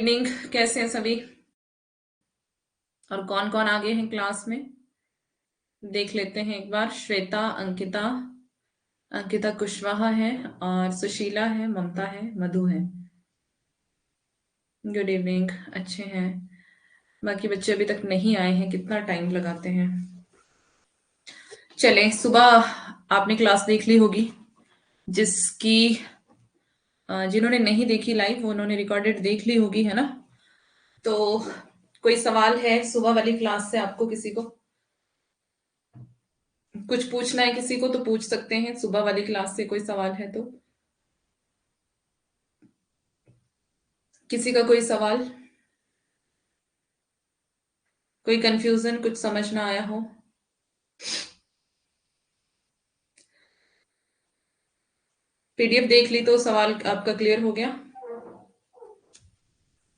Evening. कैसे हैं सभी और कौन कौन आगे हैं क्लास में? देख लेते हैं एक बार। श्वेता, अंकिता, अंकिता कुशवाहा है और सुशीला है, ममता है, मधु है। Good evening. अच्छे हैं। बाकी बच्चे अभी तक नहीं आए हैं, कितना टाइम लगाते हैं। चलें, सुबह आपने क्लास देख ली होगी। जिसकी जिन्होंने नहीं देखी लाइव वो उन्होंने रिकॉर्डेड देख ली होगी, है ना? तो कोई सवाल है सुबह वाली क्लास से आपको? किसी को कुछ पूछना है? किसी को तो पूछ सकते हैं। सुबह वाली क्लास से कोई सवाल है तो? किसी का कोई सवाल, कोई कंफ्यूजन, कुछ समझ ना आया हो? पीडीएफ देख ली तो सवाल आपका क्लियर हो गया?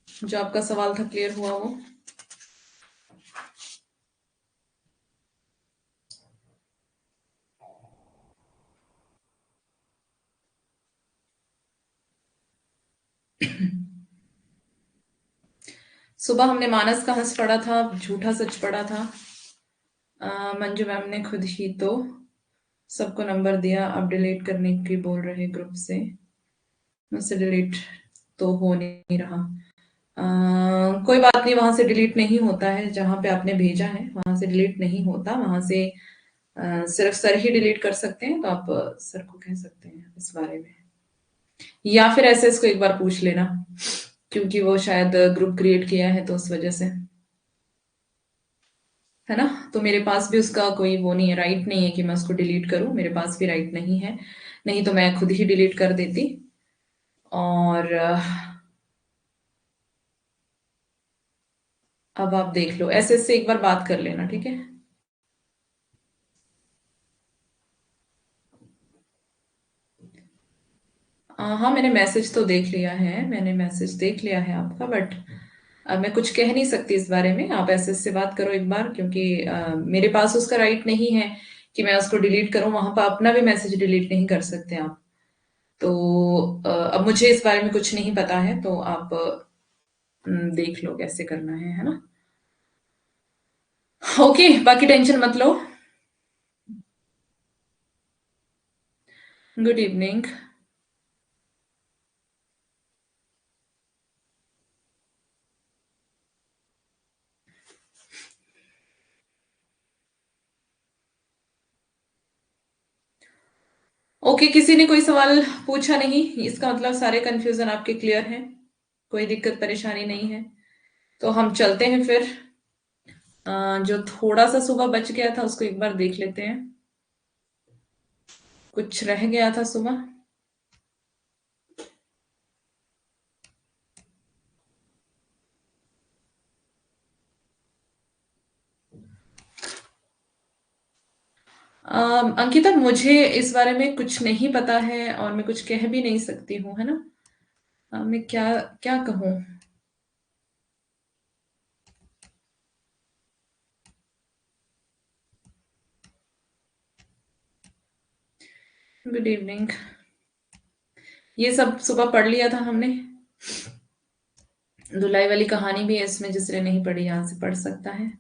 जो आपका सवाल था क्लियर हुआ वो? सुबह हमने मानस का हंस पढ़ा था, झूठा सच पढ़ा था। मंजू मैम ने खुद ही तो सबको नंबर दिया, अब डिलीट करने की बोल रहे ग्रुप से। मुझसे डिलीट तो हो नहीं रहा। कोई बात नहीं, वहां से डिलीट नहीं होता है। जहां पे आपने भेजा है वहां से डिलीट नहीं होता। वहां से सिर्फ सर ही डिलीट कर सकते हैं। तो आप सर को कह सकते हैं इस बारे में, या फिर ऐसे इसको एक बार पूछ लेना, क्योंकि वो शायद ग्रुप क्रिएट किया है तो उस वजह से, है ना? तो मेरे पास भी उसका कोई वो नहीं है, राइट नहीं है कि मैं उसको डिलीट करूं। मेरे पास भी राइट नहीं है, नहीं तो मैं खुद ही डिलीट कर देती। और अब आप देख लो, ऐसे से एक बार बात कर लेना, ठीक है? हाँ, मैंने मैसेज तो देख लिया है, मैंने मैसेज देख लिया है आपका। बट अब मैं कुछ कह नहीं सकती इस बारे में। आप ऐसे से बात करो एक बार, क्योंकि मेरे पास उसका राइट नहीं है कि मैं उसको डिलीट करूं। वहां पर अपना भी मैसेज डिलीट नहीं कर सकते आप। तो अब मुझे इस बारे में कुछ नहीं पता है, तो आप देख लो कैसे करना है ना? ओके, बाकी टेंशन मत लो। Good evening. ओके, किसी ने कोई सवाल पूछा नहीं, इसका मतलब सारे कंफ्यूजन आपके क्लियर हैं, कोई दिक्कत परेशानी नहीं है। तो हम चलते हैं फिर। जो थोड़ा सा सुबह बच गया था उसको एक बार देख लेते हैं। कुछ रह गया था सुबह। अंकिता, मुझे इस बारे में कुछ नहीं पता है और मैं कुछ कह भी नहीं सकती हूँ, है ना? मैं क्या क्या कहूँ? Good evening. ये सब सुबह पढ़ लिया था हमने। धुलाई वाली कहानी भी है इसमें, जिसने नहीं पढ़ी यहाँ से पढ़ सकता है।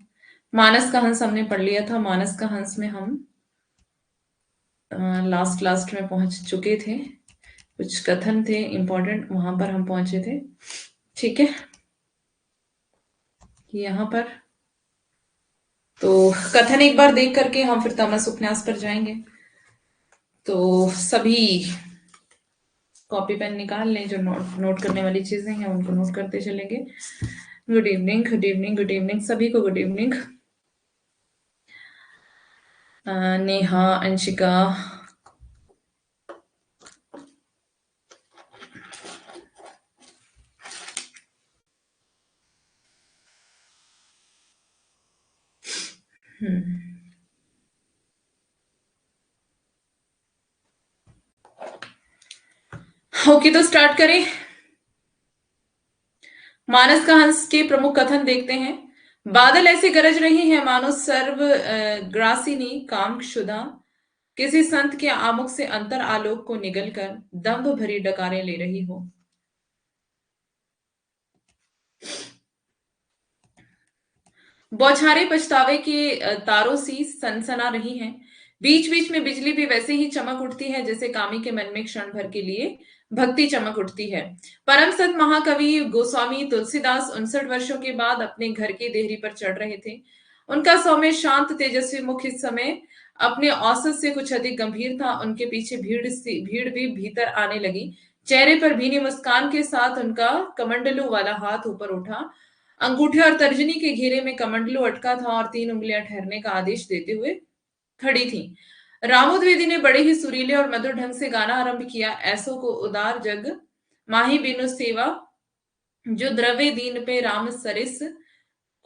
मानस का हंस हमने पढ़ लिया था। मानस का हंस में हम लास्ट लास्ट में पहुंच चुके थे। कुछ कथन थे इंपॉर्टेंट, वहां पर हम पहुंचे थे। ठीक है, यहाँ पर तो कथन एक बार देख करके हम फिर तमस उपन्यास पर जाएंगे। तो सभी कॉपी पेन निकाल लें, जो नोट नोट करने वाली चीजें हैं उनको नोट करते चलेंगे। Good evening, good evening, good evening सभी को। Good evening. Neha, Anshika, okay, तो स्टार्ट करें। मानस का हंस के प्रमुख कथन देखते हैं। बादल ऐसे गरज रहे हैं मानो सर्व ग्रासिनी कामक्षुधा किसी संत के आमुख से अंतर आलोक को निगल कर दंभ भरी डकारें ले रही हो। बौछारें पछतावे के तारों सी सनसना रही हैं। बीच बीच में बिजली भी वैसे ही चमक उठती है जैसे कामी के मन में क्षण भर के लिए भक्ति चमक उठती है। परम संत महाकवि गोस्वामी तुलसीदास 59 वर्षों के बाद अपने घर की देहरी पर चढ़ रहे थे। उनका सौम्य शांत तेजस्वी मुख इस समय अपने औसत से कुछ अधिक गंभीर था। उनके पीछे भीड़ भी भीतर आने लगी। चेहरे पर भीनी मुस्कान के साथ उनका कमंडलू वाला हाथ ऊपर उठा। अंगूठे और तर्जनी के घेरे में कमंडलू अटका था और 3 उंगलियां ठहरने का आदेश देते हुए खड़ी थी। रामो द्विवेदी ने बड़े ही सुरीले और मधुर ढंग से गाना आरंभ किया। ऐसो को उदार जग माही बिनु सेवा, जो द्रव्य दीन पे राम सरिस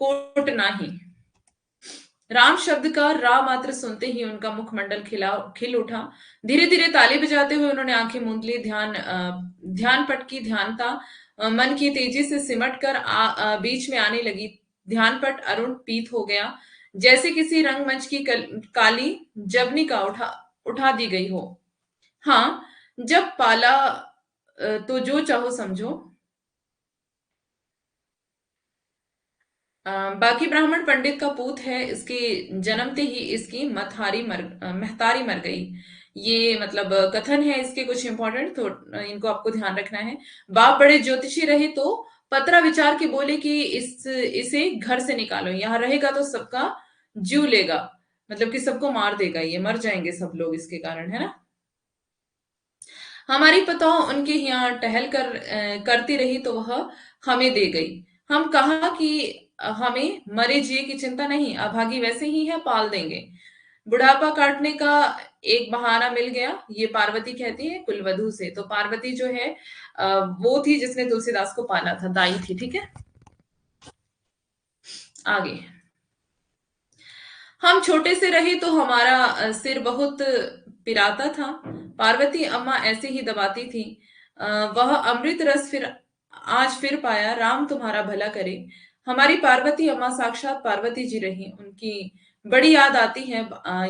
कोट नाही। राम शब्द का रा मात्र सुनते ही उनका मुखमंडल खिल उठा। धीरे धीरे ताली बजाते हुए उन्होंने आंखें मूंद ली। ध्यान पट की ध्यानता मन की तेजी से सिमट कर बीच में आने लगी। ध्यान पट अरुण पीत हो गया, जैसे किसी रंगमंच की काली जबनी का उठा दी गई हो। हाँ, जब पाला तो जो चाहो समझो। बाकी ब्राह्मण पंडित का पूत है, इसके जन्मते ही इसकी महतारी मर गई। ये मतलब कथन है इसके कुछ इंपॉर्टेंट, तो इनको आपको ध्यान रखना है। बाप बड़े ज्योतिषी रहे तो पतरा विचार के बोले कि इसे घर से निकालो, यहाँ रहेगा तो सबका जीव लेगा, मतलब कि सबको मार देगा, ये मर जाएंगे सब लोग इसके कारण, है ना। हमारी पतोह उनके यहाँ टहल करती रही तो वह हमें दे गई। हम कहा कि हमें मरे जिए की चिंता नहीं, अभागी वैसे ही है, पाल देंगे। बुढ़ापा काटने का एक बहाना मिल गया, ये पार्वती कहती है कुलवधु से। तो पार्वती जो है वो थी जिसने तुलसीदास को पाला था, दाई थी, ठीक है। आगे, हम छोटे से रहे तो हमारा सिर बहुत पिराता था। पार्वती अम्मा ऐसे ही दबाती थी। वह अमृत रस फिर पाया, राम तुम्हारा भला करे। हमारी पार्वती अम्मा साक्षात पार्वती जी रही, उनकी बड़ी याद आती है।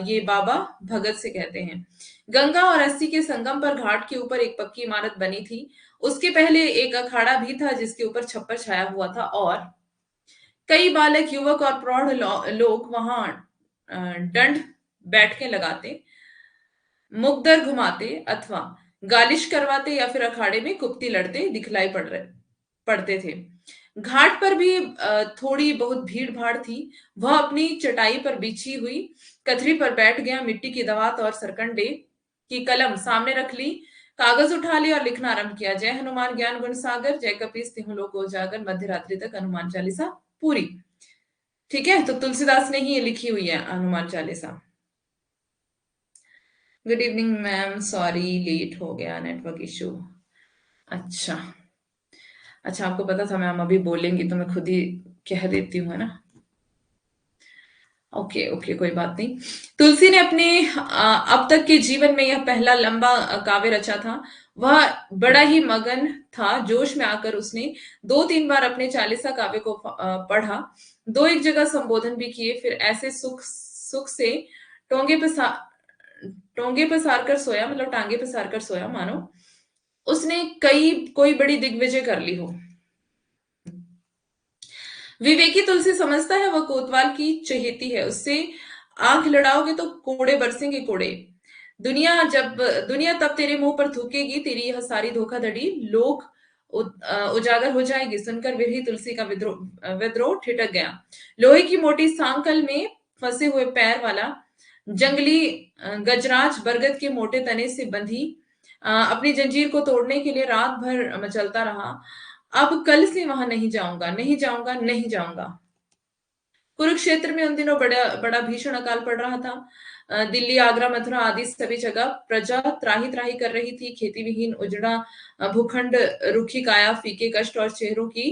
ये बाबा भगत से कहते हैं। गंगा और अस्सी के संगम पर घाट के ऊपर एक पक्की इमारत बनी थी। उसके पहले एक अखाड़ा भी था जिसके ऊपर छप्पर छाया हुआ था और कई बालक युवक और प्रौढ़ लोग वहां दंड बैठकें लगाते, मुकदर घुमाते अथवा गालिश करवाते या फिर अखाड़े में कुश्ती लड़ते दिखलाई पड़ते थे। घाट पर भी थोड़ी बहुत भीड़ भाड़ थी। वह अपनी चटाई पर बिछी हुई कथरी पर बैठ गया, मिट्टी की दवात और सरकंडे की कलम सामने रख ली, कागज उठा लिया और लिखना आरंभ किया। जय हनुमान ज्ञान गुण सागर, जय कपीस तिहु लोक उजागर, मध्य रात्रि तक हनुमान चालीसा पूरी। ठीक है, तो तुलसीदास ने ही ये लिखी हुई है Hanuman Chalisa. Good evening ma'am, sorry late हो गया, नेटवर्क इशू। अच्छा, अच्छा, आपको पता था मैम अभी बोलेंगी तो मैं खुद ही कह देती हूँ, है ना। ओके ओके, कोई बात नहीं। तुलसी ने अपने अब तक के जीवन में यह पहला लंबा काव्य रचा था। वह बड़ा ही मगन था। जोश में आकर उसने 2-3 बार अपने चालीसा काव्य को पढ़ा। 2 एक जगह संबोधन भी किए, फिर ऐसे सुख सुख से टोंगे पे सा, टोंगे पसार कर सोया, मतलब टांगे पसार कर सोया, मानो उसने कोई बड़ी दिग्विजय कर ली हो। विवेकी तुलसी समझता है वह कोतवाल की चहेती है, उससे आंख लड़ाओगे तो कोड़े बरसेंगे कोड़े। दुनिया तब तेरे मुंह पर थूकेगी, तेरी यह सारी धोखाधड़ी लोक उजागर हो जाएगी। सुनकर विरही तुलसी का विद्रोह ठिठक गया। लोहे की मोटी सांकल में फंसे हुए पैर वाला जंगली गजराज बरगद के मोटे तने से बंधी अपनी जंजीर को तोड़ने के लिए रात भर मचलता रहा। अब कल से वहां नहीं जाऊंगा, नहीं जाऊंगा, नहीं जाऊंगा। कुरुक्षेत्र में उन दिनों बड़ा बड़ा भीषण अकाल पड़ रहा था। दिल्ली, आगरा, मथुरा आदि सभी जगह प्रजा त्राही त्राही कर रही थी। खेती विहीन उजड़ा भूखंड, रुखी काया, फीके कष्ट और चेहरों की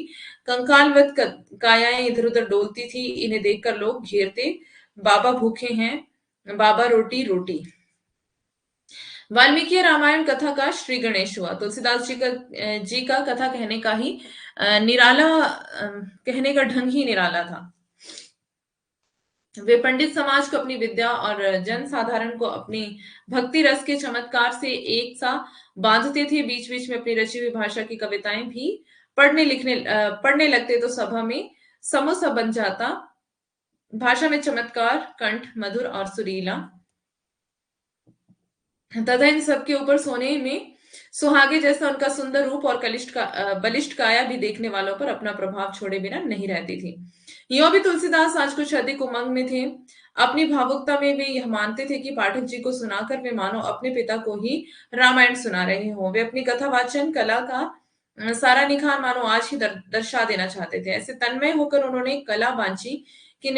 कंकालवत कायाएं इधर उधर डोलती थी। इन्हें देखकर लोग घेरते, बाबा भूखे हैं, बाबा रोटी रोटी। वाल्मीकि रामायण कथा का श्री गणेश हुआ। तुलसीदास जी का कथा कहने का ही कहने का ढंग ही निराला था। वे पंडित समाज को अपनी विद्या और जन साधारण को अपनी भक्ति रस के चमत्कार से एक सा बांधते थे। बीच बीच में अपनी रची हुई भाषा की कविताएं भी पढ़ने लगते तो सभा में समोसा बन जाता। भाषा में चमत्कार, कंठ मधुर और सुरीला तथा इन सबके ऊपर सोने में सुहागे जैसा उनका सुंदर रूप और बलिष्ठ काया भी देखने वालों पर अपना प्रभाव छोड़े बिना नहीं रहती थी। यो भी तुलसीदास आज कुछ अधिक उमंग में थे। अपनी भावुकता में वे यह मानते थे कि पाठक जी को सुनाकर वे मानो अपने पिता को ही रामायण सुना रहे हों। वे अपनी कथा वाचन कला का सारा निखार मानो आज ही दर्शा देना चाहते थे। ऐसे तन्मय होकर उन्होंने कथा बांची कि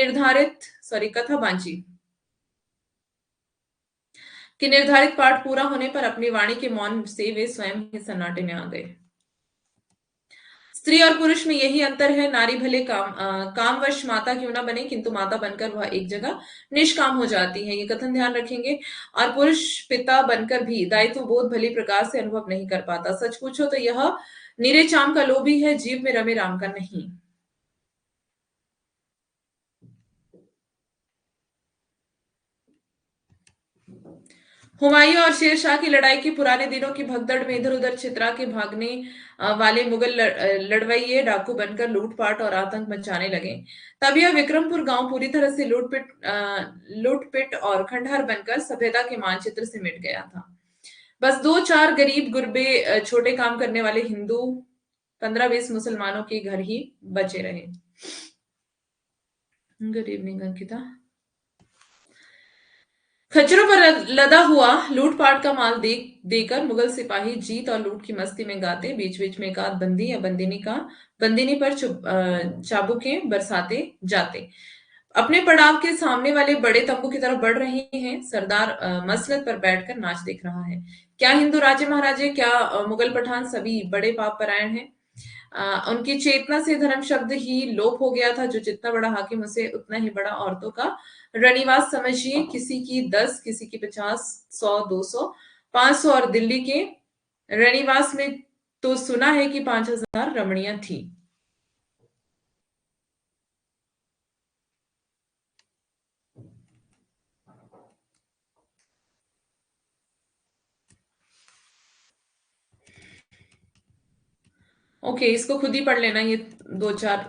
निर्धारित पाठ पूरा होने पर अपनी वाणी के मौन से वे स्वयं ही सन्नाटे में आ गए। स्त्री और पुरुष में यही अंतर है। नारी भले कामवश माता क्यों ना बने, किंतु माता बनकर वह एक जगह निष्काम हो जाती है। ये कथन ध्यान रखेंगे। और पुरुष पिता बनकर भी दायित्व बोध भली प्रकार से अनुभव नहीं कर पाता। सच पूछो तो यह नीरे चाम का लोभी है, जीव में रमे राम का नहीं। हुमायूं और शेरशाह की लड़ाई के पुराने दिनों की भगदड़ में इधर उधर छितरा के भागने वाले मुगल लड़वैये डाकू बनकर लूटपाट और आतंक मचाने लगे। तब यह विक्रमपुर गांव पूरी तरह से लूटपिट और खंडहर बनकर सभ्यता के मानचित्र से मिट गया था। बस दो चार गरीब गुरबे छोटे काम करने वाले हिंदू 15-20 मुसलमानों के घर ही बचे रहे। Good evening Ankita. खच्चरों पर लदा हुआ लूटपाट का माल देकर मुगल सिपाही जीत और लूट की मस्ती में गाते, बीच बीच में एक आध बंदी या बंदिनी पर चाबुकें बरसाते जाते। अपने पड़ाव के सामने वाले बड़े तंबू की तरफ बढ़ रहे हैं। सरदार मसनद पर बैठकर नाच देख रहा है। क्या हिंदू राजे महाराजे, क्या मुगल पठान सभी बड़े पाप परायण हैं। उनकी चेतना से धर्म शब्द ही लोप हो गया था। जो जितना बड़ा हाकिम उसे उतना ही बड़ा औरतों का रनिवास समझिए। किसी की 10, किसी की 50, 100, 200, 500 और दिल्ली के रनिवास में तो सुना है कि 5000 रमणियां थी। ओके, इसको खुद ही पढ़ लेना। ये 2-4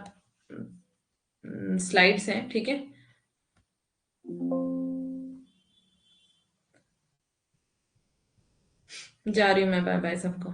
स्लाइड्स हैं, ठीक है। जा रही हूं मैं, बाय बाय सबको।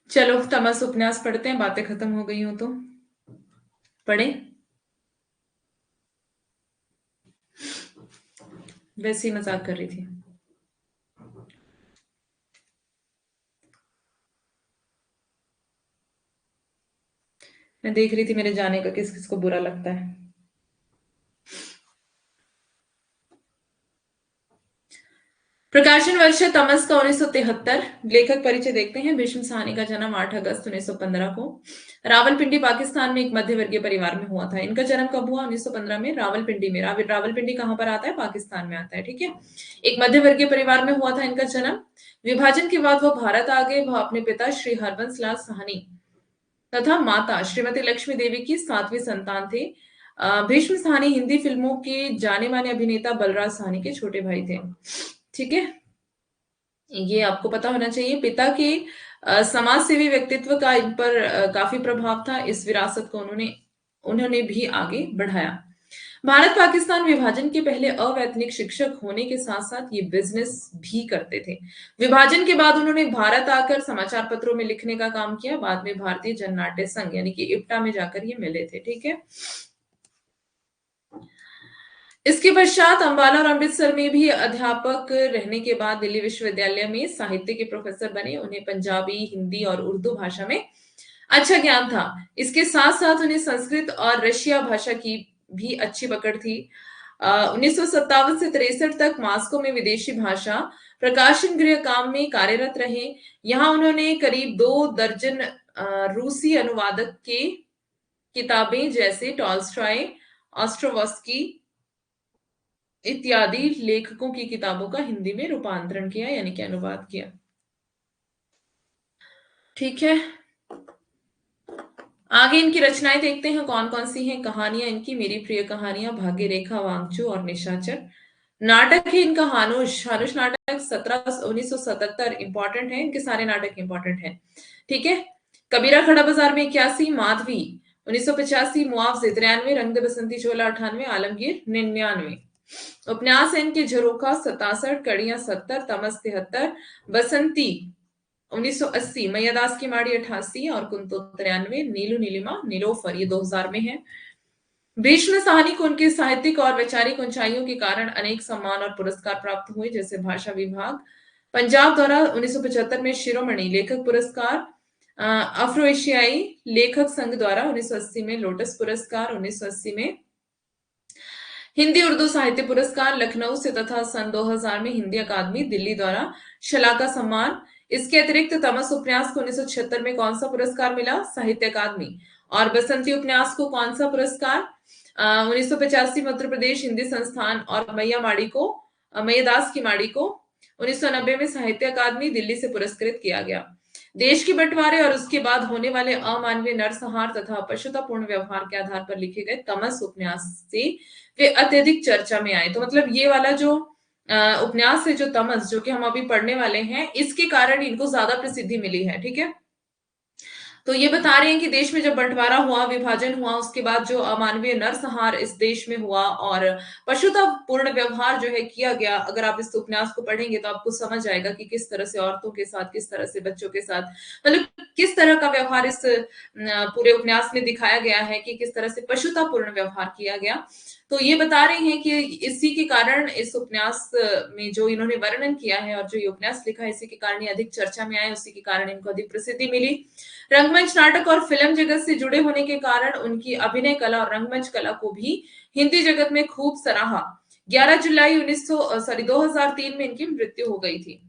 चलो तमस उपन्यास पढ़ते हैं, बातें खत्म हो गई हो तो पढ़े। वैसे ही मजाक कर रही थी। मैं देख रही थी मेरे जाने का किस किस को बुरा लगता है। प्रकाशन वर्ष है तमस का 1973। लेखक परिचय देखते हैं। भीष्म साहनी का जन्म 8 अगस्त 1915 को रावलपिंडी पाकिस्तान में एक मध्य वर्गीय परिवार में हुआ था। इनका जन्म कब हुआ? 1915 में रावलपिंडी में। रावलपिंडी कहां पर आता है? पाकिस्तान में आता है, ठीक है। एक मध्य वर्गीय परिवार में हुआ था इनका जन्म। विभाजन के बाद वह भारत आ गए। वह अपने पिता श्री हरबंस लाल साहनी तथा माता श्रीमती लक्ष्मी देवी की 7वीं संतान थे। भीष्म साहनी हिंदी फिल्मों के जाने माने अभिनेता बलराज साहनी के छोटे भाई थे, ठीक है। ये आपको पता होना चाहिए। पिता के समाज सेवी व्यक्तित्व का इन पर काफी प्रभाव था। इस विरासत को उन्होंने उन्होंने भी आगे बढ़ाया। भारत पाकिस्तान विभाजन के पहले अवैतनिक शिक्षक होने के साथ साथ ये बिजनेस भी करते थे। विभाजन के बाद उन्होंने भारत आकर समाचार पत्रों में लिखने का काम किया। बाद में भारतीय जननाट्य संघ यानी कि इप्टा में जाकर ये मिले थे, ठीक है। इसके पश्चात अंबाला और अमृतसर में भी अध्यापक रहने के बाद दिल्ली विश्वविद्यालय में साहित्य के प्रोफेसर बने। उन्हें पंजाबी, हिंदी और उर्दू भाषा में अच्छा ज्ञान था। इसके साथ साथ उन्हें संस्कृत और रशिया भाषा की भी अच्छी पकड़ थी। 1957 से 63 तक मॉस्को में विदेशी भाषा प्रकाशन गृह काम में कार्यरत रहे। यहाँ उन्होंने करीब 2 दर्जन रूसी अनुवादक के किताबें जैसे टॉल्स्टॉय, ऑस्ट्रोवस्की इत्यादि लेखकों की किताबों का हिंदी में रूपांतरण किया, यानी कि अनुवाद किया। ठीक है, आगे इनकी रचनाएं देखते हैं कौन कौन सी हैं। कहानियां इनकी मेरी प्रिय कहानियां, भाग्य रेखा, वांगचू और निशाचर। नाटक है इनका हानुश। हानुश नाटक 1977 इंपॉर्टेंट है, इनके सारे नाटक इंपॉर्टेंट हैं। ठीक है, कबीरा खड़ा बाजार में 81, माधवी 1985, मुआवजे 93, रंग दे बसंती चोला 98, आलमगीर 99। उपन्यास है इनके झरोखा 67, कड़ियां 70, तमस 73, बसंती 1980, मैयादास की माड़ी 88 और कुंतो 93, नीलू नीलिमा नीलोफर ये 2000 में है। भीष्म साहनी को उनकी साहित्यिक और वैचारिक ऊंचाइयों के कारण अनेक सम्मान और पुरस्कार प्राप्त हुए, जैसे भाषा विभाग पंजाब द्वारा 1975 में शिरोमणि लेखक पुरस्कार, अफ्रो एशियाई लेखक संघ द्वारा 1980 में लोटस पुरस्कार, 1980 में हिंदी उर्दू साहित्य पुरस्कार लखनऊ से, तथा सन 2000 में हिंदी अकादमी दिल्ली द्वारा शलाका सम्मान। इसके अतिरिक्त तमस उपन्यास को 1976 में कौन सा पुरस्कार मिला? साहित्य अकादमी। और बसंती उपन्यास को कौन सा पुरस्कार? 1985 मध्य प्रदेश हिंदी संस्थान। और मैया माड़ी को, मैयादास की माड़ी को 1990 में साहित्य अकादमी दिल्ली से पुरस्कृत किया गया। देश के बंटवारे और उसके बाद होने वाले अमानवीय नरसंहार तथा पशुतापूर्ण व्यवहार के आधार पर लिखे गए तमस उपन्यास से वे अत्यधिक चर्चा में आए। तो मतलब ये वाला जो उपन्यास है, जो तमस, जो कि हम अभी पढ़ने वाले हैं, इसके कारण इनको ज्यादा प्रसिद्धि मिली है। ठीक है, तो ये बता रहे हैं कि देश में जब बंटवारा हुआ, विभाजन हुआ, उसके बाद जो अमानवीय नरसंहार इस देश में हुआ और पशुतापूर्ण व्यवहार जो है किया गया। अगर आप इस उपन्यास को पढ़ेंगे तो आपको समझ आएगा कि किस तरह से औरतों के साथ, किस तरह से बच्चों के साथ, मतलब किस तरह का व्यवहार इस पूरे उपन्यास में दिखाया गया है, कि किस तरह से पशुतापूर्ण व्यवहार किया गया। तो ये बता रहे हैं कि इसी के कारण इस उपन्यास में जो इन्होंने वर्णन किया है और जो ये उपन्यास लिखा है, इसी के कारण ये अधिक चर्चा में आए, उसी के कारण इनको अधिक प्रसिद्धि मिली। रंगमंच, नाटक और फिल्म जगत से जुड़े होने के कारण उनकी अभिनय कला और रंगमंच कला को भी हिंदी जगत में खूब सराहा। 11 जुलाई 2003 में इनकी मृत्यु हो गई थी।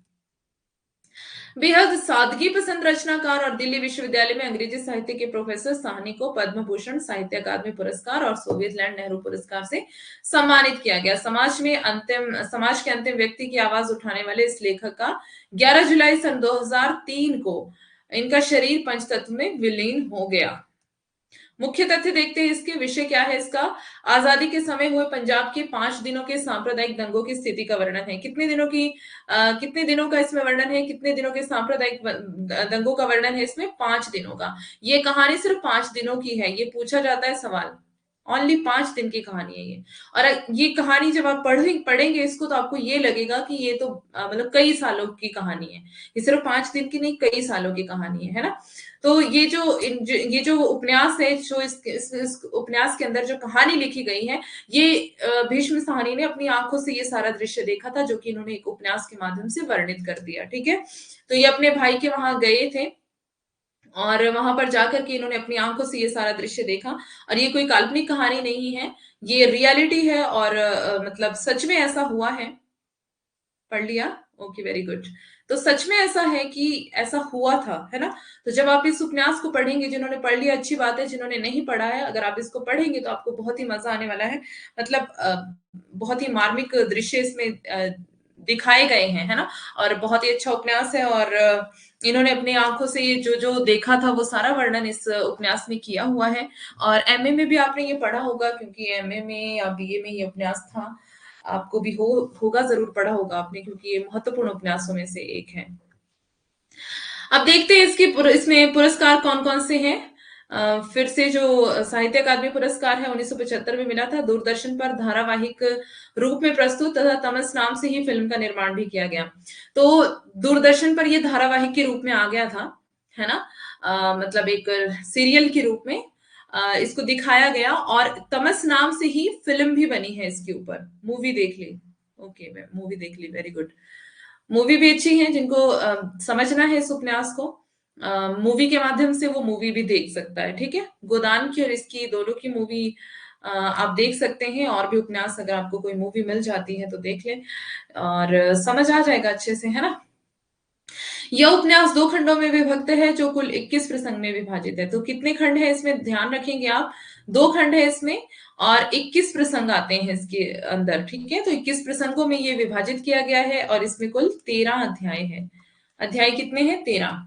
बेहद सादगी पसंद रचनाकार और दिल्ली विश्वविद्यालय में अंग्रेजी साहित्य के प्रोफेसर साहनी को पद्म भूषण, साहित्य अकादमी पुरस्कार और सोवियत लैंड नेहरू पुरस्कार से सम्मानित किया गया। समाज के अंतिम व्यक्ति की आवाज उठाने वाले इस लेखक का 11 जुलाई सन 2003 को इनका शरीर पंचतत्व में विलीन हो गया। मुख्य तथ्य देखते हैं, इसके विषय क्या है इसका? आजादी के समय हुए पंजाब के 5 दिनों के सांप्रदायिक दंगों की स्थिति का वर्णन है। कितने दिनों का इसमें वर्णन है? कितने दिनों के सांप्रदायिक दंगों का वर्णन है इसमें? 5 दिनों का। ये कहानी सिर्फ 5 दिनों की है, ये पूछा जाता है सवाल। ओनली 5 दिन की कहानी है ये। और ये कहानी जब आप पढ़ेंगे इसको, तो आपको ये लगेगा कि ये तो मतलब कई सालों की कहानी है। ये सिर्फ 5 दिन की नहीं, कई सालों की कहानी है ना? तो ये जो उपन्यास है, जो इस उपन्यास के अंदर जो कहानी लिखी गई है, ये भीष्म साहनी ने अपनी आंखों से ये सारा दृश्य देखा था, जो कि इन्होंने एक उपन्यास के माध्यम से वर्णित कर दिया। ठीक है, तो ये अपने भाई के वहां गए थे और वहां पर जाकर के इन्होंने अपनी आंखों से ये सारा दृश्य देखा। और ये कोई काल्पनिक कहानी नहीं है, ये रियलिटी है और मतलब सच में ऐसा हुआ है। पढ़ लिया? Okay, very good. तो सच में ऐसा है कि ऐसा हुआ था, है ना? तो जब आप इस उपन्यास को पढ़ेंगे, जिन्होंने पढ़ लिया अच्छी बात है, जिन्होंने नहीं पढ़ा है, अगर आप इसको पढ़ेंगे तो आपको बहुत ही मजा आने वाला है। मतलब बहुत ही मार्मिक दृश्य इसमें दिखाए गए हैं, है ना? और बहुत ही अच्छा उपन्यास है। और इन्होंने अपनी आंखों से ये जो जो देखा था, वो सारा वर्णन इस उपन्यास में किया हुआ है। और एमए में भी आपने ये पढ़ा होगा, क्योंकि एमए में या बीए में ये उपन्यास था। आपको भी होगा, जरूर पढ़ा होगा आपने, क्योंकि ये महत्वपूर्ण उपन्यासों में से एक है। अब देखते हैं इसमें पुरस्कार कौन कौन से हैं। फिर से जो साहित्य अकादमी पुरस्कार है 1975 में मिला था, दूरदर्शन पर धारावाहिक रूप में प्रस्तुत तथा तमस नाम से ही फिल्म का निर्माण भी किया गया। तो दूरदर्शन पर ये धारावाहिक के रूप में आ गया था, है ना? मतलब एक सीरियल के रूप में इसको दिखाया गया और तमस नाम से ही फिल्म भी बनी है इसके ऊपर। मूवी देख ली? ओके, मूवी देख ली, वेरी गुड। मूवी भी अच्छी है, जिनको समझना है इस उपन्यास को। मूवी के माध्यम से वो मूवी भी देख सकता है। ठीक है, गोदान की और इसकी दोनों की मूवी आप देख सकते हैं। और भी उपन्यास अगर आपको कोई मूवी मिल जाती है तो देख लें और समझ आ जाएगा अच्छे से, है ना। यह उपन्यास दो खंडों में विभक्त है जो कुल 21 प्रसंग में विभाजित है। तो कितने खंड है इसमें ध्यान रखेंगे आप, दो खंड है इसमें और 21 प्रसंग आते हैं इसके अंदर। ठीक है, तो 21 प्रसंगों में ये विभाजित किया गया है और इसमें कुल 13 अध्याय है। अध्याय कितने हैं? 13।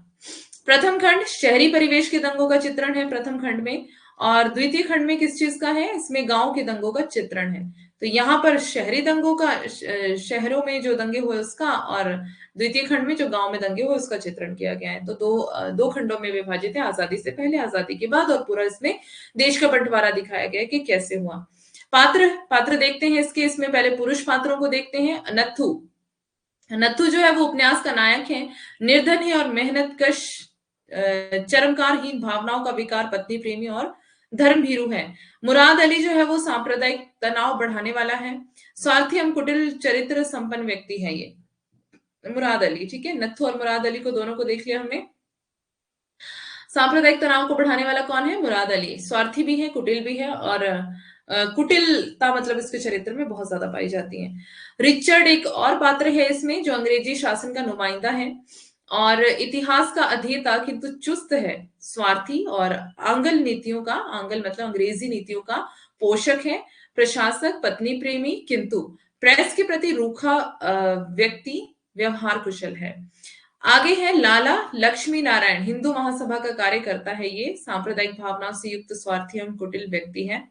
प्रथम खंड शहरी परिवेश के दंगों का चित्रण है प्रथम खंड में, और द्वितीय खंड में किस चीज का है? इसमें गांव के दंगों का चित्रण है। तो यहाँ पर शहरी दंगों का, शहरों में जो दंगे हुए उसका, और द्वितीय खंड में जो गांव में दंगे हुए उसका चित्रण किया गया है। तो दो खंडों में विभाजित है, आजादी से पहले, आजादी के बाद, और पूरा इसमें देश का बंटवारा दिखाया गया है कि कैसे हुआ। पात्र पात्र देखते हैं इसके, इसमें पहले पुरुष पात्रों को देखते हैं। नत्थु, नत्थु जो है वो उपन्यास का नायक है। निर्धन है और मेहनतकश, चरमकारहीन भावनाओं का विकार, पत्नी प्रेमी और धर्मभीरू है। मुराद अली जो है वो सांप्रदायिक तनाव बढ़ाने वाला है। स्वार्थी एवं कुटिल चरित्र संपन्न व्यक्ति है ये मुराद अली। ठीक है, नत्थु और मुराद अली को दोनों को देख लिया हमने। सांप्रदायिक तनाव को बढ़ाने वाला कौन है? मुराद अली। स्वार्थी भी है, कुटिल भी है, और कुटिलता मतलब इसके चरित्र में बहुत ज्यादा पाई जाती है। रिचर्ड एक और पात्र है इसमें जो अंग्रेजी शासन का नुमाइंदा है और इतिहास का अध्येता किंतु चुस्त है, स्वार्थी और आंगल नीतियों का, आंगल मतलब अंग्रेजी नीतियों का पोषक है। प्रशासक, पत्नी प्रेमी किंतु प्रेस के प्रति रूखा व्यक्ति, व्यवहार कुशल है। आगे है लाला लक्ष्मी नारायण, हिंदू महासभा का कार्यकर्ता है ये, सांप्रदायिक भावनाओं से युक्त स्वार्थी एवं कुटिल व्यक्ति है।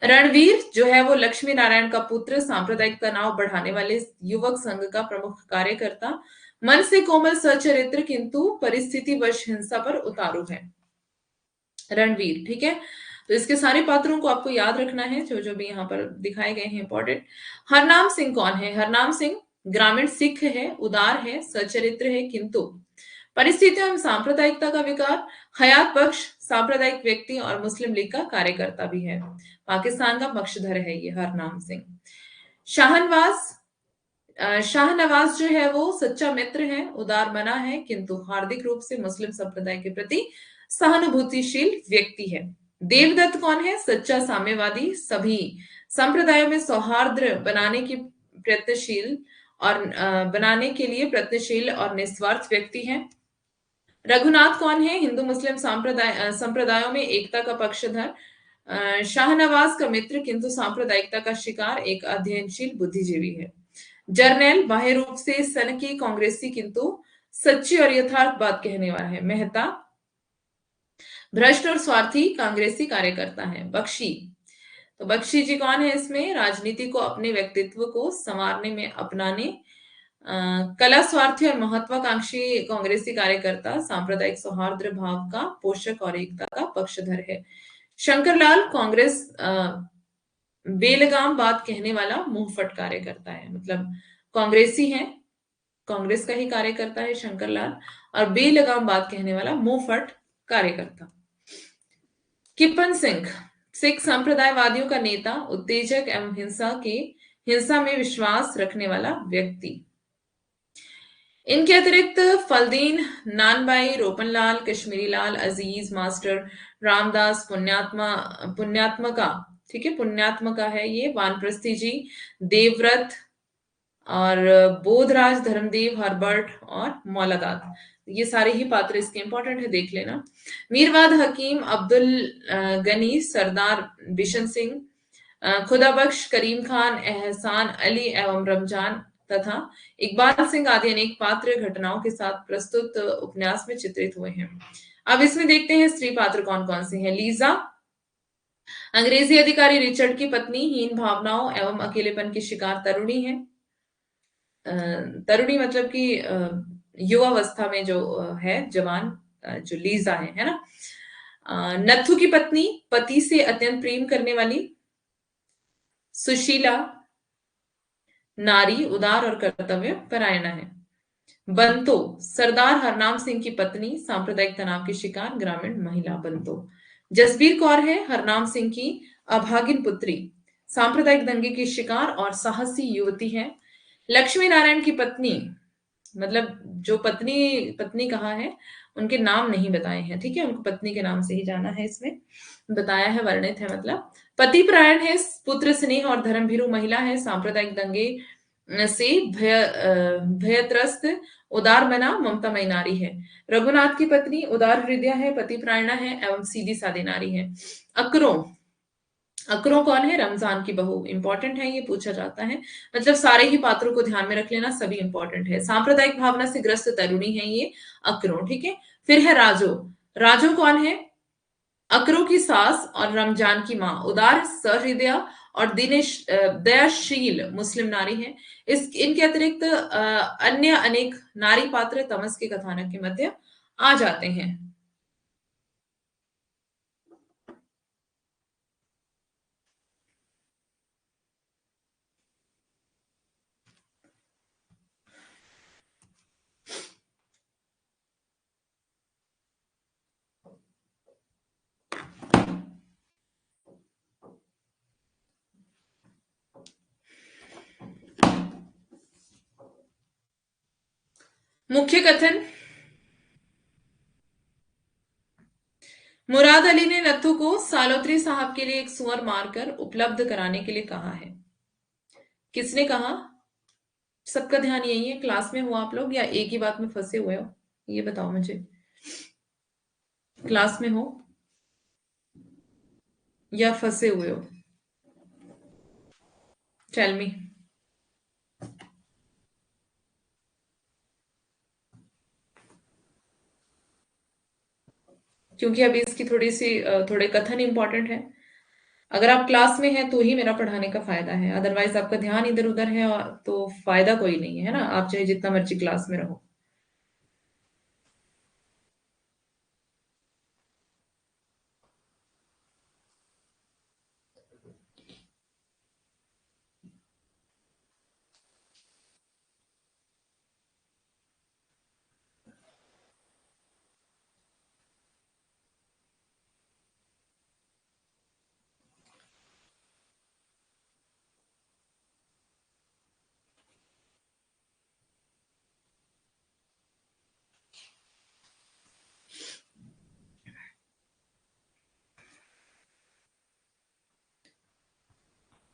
रणवीर जो है वो लक्ष्मी नारायण का पुत्र, सांप्रदायिक तनाव बढ़ाने वाले युवक संघ का प्रमुख कार्यकर्ता, मन से कोमल सचरित्र किंतु परिस्थितिवश हिंसा पर उतारू है। रणवीर, ठीक है। तो इसके सारे पात्रों को आपको याद रखना है जो जो भी यहाँ पर दिखाए गए हैं इंपॉर्टेंट। हरनाम सिंह कौन है? हरनाम सिंह ग्रामीण सिख है, उदार है, सचरित्र है किंतु परिस्थितियों एवं सांप्रदायिकता का विकार, हयात बख्श सांप्रदायिक व्यक्ति और मुस्लिम लीग का कार्यकर्ता भी है। पाकिस्तान का पक्षधर है ये हरनाम सिंह। शाहनवाज, शाहनवाज जो है वो सच्चा मित्र है, उदार मना है किंतु हार्दिक रूप से मुस्लिम संप्रदाय के प्रति सहानुभूतिशील व्यक्ति है। देवदत्त कौन है? सच्चा साम्यवादी, सभी संप्रदायों में सौहार्द बनाने की प्रयत्नशील और बनाने के लिए प्रयत्नशील और निस्वार्थ व्यक्ति है। रघुनाथ कौन है? हिंदू मुस्लिम संप्रदायों में एकता का पक्षधर, शाहनवाज का मित्र किंतु सांप्रदायिकता का शिकार, एक अध्ययनशील बुद्धिजीवी है। जर्नैल बाह्य रूप से सनकी कांग्रेसी किंतु सच्ची और यथार्थ बात कहने वाला है। मेहता भ्रष्ट और स्वार्थी कांग्रेसी कार्यकर्ता है। बख्शी, तो बख्शी जी कौन है इसमें? राजनीति को अपने व्यक्तित्व को संवारने में अपनाने कला स्वार्थी और महत्वाकांक्षी कांग्रेसी कार्यकर्ता, सांप्रदायिक सौहार्द भाव का पोषक और एकता का पक्षधर है। शंकरलाल कांग्रेस बेलगाम बात कहने वाला मुंहफट कार्यकर्ता है, मतलब कांग्रेसी है, कांग्रेस का ही कार्यकर्ता है शंकरलाल, और बेलगाम बात कहने वाला मुंहफट कार्यकर्ता। किपन सिंह सिख संप्रदायवादियों का नेता, उत्तेजक एवं हिंसा में विश्वास रखने वाला व्यक्ति। इनके अतिरिक्त फलदीन, नानबाई, रोपनलाल, कश्मीरी लाल, अजीज, मास्टर रामदास, पुण्यात्मका, ठीक है, पुण्यात्मका है ये, वानप्रस्थी जी, देवव्रत और बोधराज, धर्मदेव, हर्बर्ट और मौलादात, ये सारे ही पात्र इसके इंपॉर्टेंट है, देख लेना। मीरवाद हकीम, अब्दुल गनी, सरदार बिशन सिंह, खुदाबख्श, करीम खान, एहसान अली एवं रमजान तथा इकबाल सिंह आदि अनेक पात्र घटनाओं के साथ प्रस्तुत उपन्यास में चित्रित हुए हैं। अब इसमें देखते हैं स्त्री पात्र कौन कौन से हैं। लीजा अंग्रेजी अधिकारी रिचर्ड की पत्नी, हीन भावनाओं एवं अकेलेपन की शिकार तरुणी है। तरुणी मतलब कि युवावस्था में जो है, जवान, जो लीजा है ना। नत्थु की पत्नी, पति से अत्यंत प्रेम करने वाली, सुशीला नारी, उदार और कर्तव्य परायणा है। बंतो सरदार हरनाम सिंह की पत्नी, सांप्रदायिक तनाव की शिकार, ग्रामीण महिला बंतो। जसबीर कौर है हरनाम सिंह की अभागिन पुत्री, सांप्रदायिक दंगे की शिकार और साहसी युवती है। लक्ष्मी नारायण की पत्नी, मतलब जो पत्नी पत्नी कहा है उनके नाम नहीं बताए हैं, ठीक है, उनको पत्नी के नाम से ही जाना है, इसमें बताया है, वर्णित है, मतलब पति प्रायण है, पुत्र स्नेह और धर्मभीरु महिला है, सांप्रदायिक दंगे से भयत्रस्त उदार मना ममतामयी नारी है। रघुनाथ की पत्नी उदार हृदय है, पति प्रायणा है एवं सीधी सादी नारी है। अकरों, अकरों कौन है? रमजान की बहू, इंपॉर्टेंट है, ये पूछा जाता है, मतलब सारे ही पात्रों को ध्यान में रख लेना, सभी इंपॉर्टेंट है। सांप्रदायिक भावना से ग्रस्त तरुणी है ये अकरों, ठीक है। फिर है राजो, राजो कौन है? अकरों की सास और रमजान की माँ, उदार सहृदय और दयाशील मुस्लिम नारी है। इस इनके अतिरिक्त अन्य अनेक नारी पात्र तमस के कथानक के मध्य आ जाते हैं। मुख्य कथन, मुराद अली ने नत्थू को सालोत्री साहब के लिए एक सुअर मारकर उपलब्ध कराने के लिए कहा है। किसने कहा? सबका ध्यान यही है, क्लास में हो आप लोग या एक ही बात में फंसे हुए हो, ये बताओ मुझे। क्लास में हो या फंसे हुए हो? Tell me. क्योंकि अभी इसकी थोड़े कथन इंपॉर्टेंट है। अगर आप क्लास में हैं तो ही मेरा पढ़ाने का फायदा है, अदरवाइज आपका ध्यान इधर उधर है तो फायदा कोई नहीं है ना, आप चाहे जितना मर्जी क्लास में रहो।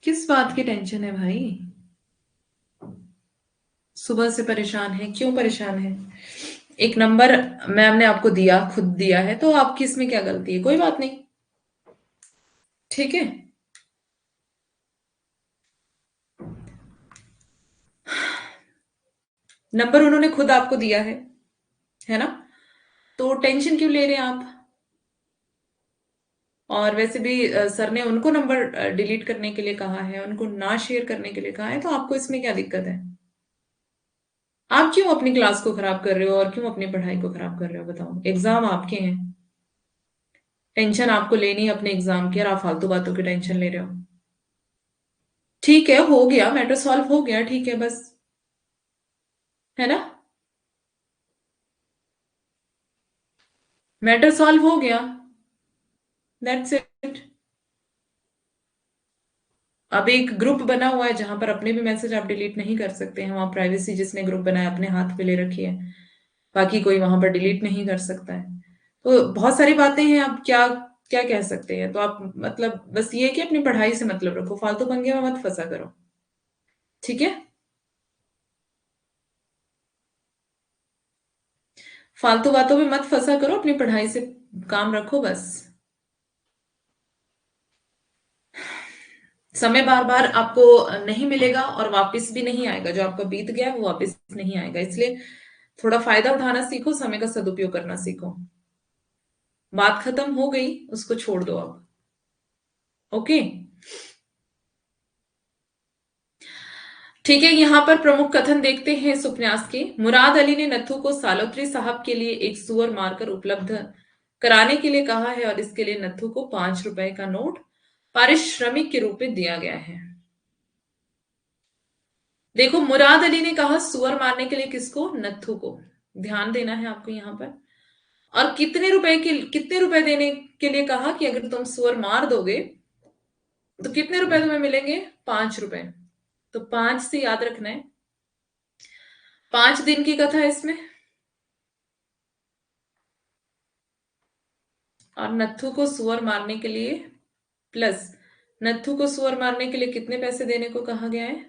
किस बात की टेंशन है भाई? सुबह से परेशान है, क्यों परेशान है? एक नंबर मैम ने आपको दिया, खुद दिया है, तो आपकी इसमें क्या गलती है? कोई बात नहीं, ठीक है। नंबर उन्होंने खुद आपको दिया है ना, तो टेंशन क्यों ले रहे हैं आप? और वैसे भी सर ने उनको नंबर डिलीट करने के लिए कहा है, उनको ना शेयर करने के लिए कहा है, तो आपको इसमें क्या दिक्कत है? आप क्यों अपनी क्लास को खराब कर रहे हो और क्यों अपनी पढ़ाई को खराब कर रहे हो? बताओ, एग्जाम आपके हैं, टेंशन आपको लेनी है अपने एग्जाम की और आप फालतू बातों की टेंशन ले रहे हो। ठीक है, हो गया, मैटर सॉल्व हो गया, ठीक है, बस, है ना, मैटर सॉल्व हो गया, दैट्स इट। अब एक ग्रुप बना हुआ है जहां पर अपने भी मैसेज आप डिलीट नहीं कर सकते हैं, वहां प्राइवेसी जिसने ग्रुप बनाया अपने हाथ पे ले रखी है, बाकी कोई वहां पर डिलीट नहीं कर सकता है। तो बहुत सारी बातें हैं, आप क्या क्या कह सकते हैं, तो आप मतलब बस ये है कि अपनी पढ़ाई से मतलब रखो, फालतू पंगे में मत फंसा करो, ठीक है। फालतू बातों में मत फंसा करो, अपनी पढ़ाई से काम रखो बस। समय बार बार आपको नहीं मिलेगा और वापस भी नहीं आएगा, जो आपका बीत गया वो वापस नहीं आएगा, इसलिए थोड़ा फायदा उठाना सीखो, समय का सदुपयोग करना सीखो। बात खत्म हो गई, उसको छोड़ दो अब, ओके। ठीक है, यहाँ पर प्रमुख कथन देखते हैं इस उपन्यास के। मुराद अली ने नथु को सालोत्री साहब के लिए एक सुअर मारकर उपलब्ध कराने के लिए कहा है और इसके लिए नथु को 5 रुपए का नोट पारिश्रमिक के रूप में दिया गया है। देखो, मुराद अली ने कहा सुअर मारने के लिए, किसको? नथु को। ध्यान देना है आपको यहाँ पर। और कितने रुपए देने के लिए कहा कि अगर तुम सुअर मार दोगे तो कितने रुपए तुम्हें मिलेंगे? 5 रुपए। तो 5 से याद रखना है, 5 दिन की कथा है इसमें। और नत्थु को सुअर मारने के लिए प्लस नत्थु को सुअर मारने के लिए कितने पैसे देने को कहा गया है?